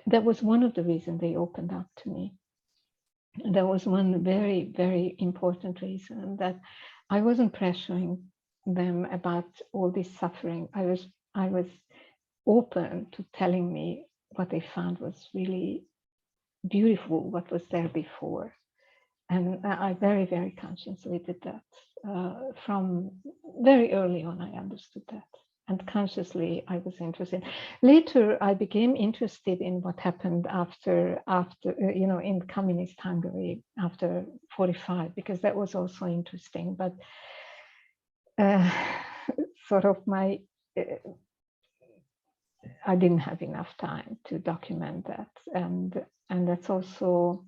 that was one of the reasons they opened up to me. And there was one very, very important reason, that I wasn't pressuring them about all this suffering. I was open to telling me what they found was really beautiful, what was there before. And I very, very consciously did that. From very early on, I understood that. And consciously, I was interested. Later, I became interested in what happened after in communist Hungary after 45, because that was also interesting. But sort of I didn't have enough time to document that. And that's also,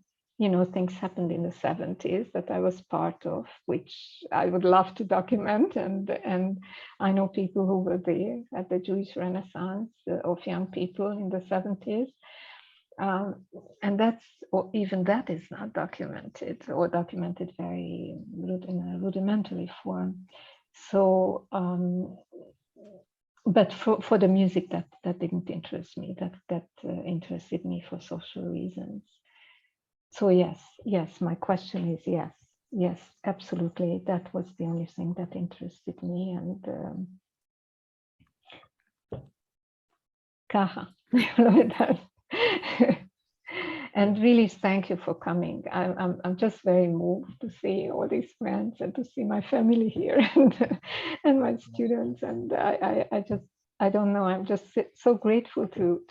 things happened in the 70s that I was part of, which I would love to document. And I know people who were there at the Jewish Renaissance of young people in the 70s. And even that is not documented, or documented very in a rudimentary form. So but for the music that didn't interest me, that interested me for social reasons. So yes, my question is yes, absolutely. That was the only thing that interested me, and kaha. And really, thank you for coming. I'm just very moved to see all these friends and to see my family here and my students. And I don't know. I'm just so grateful to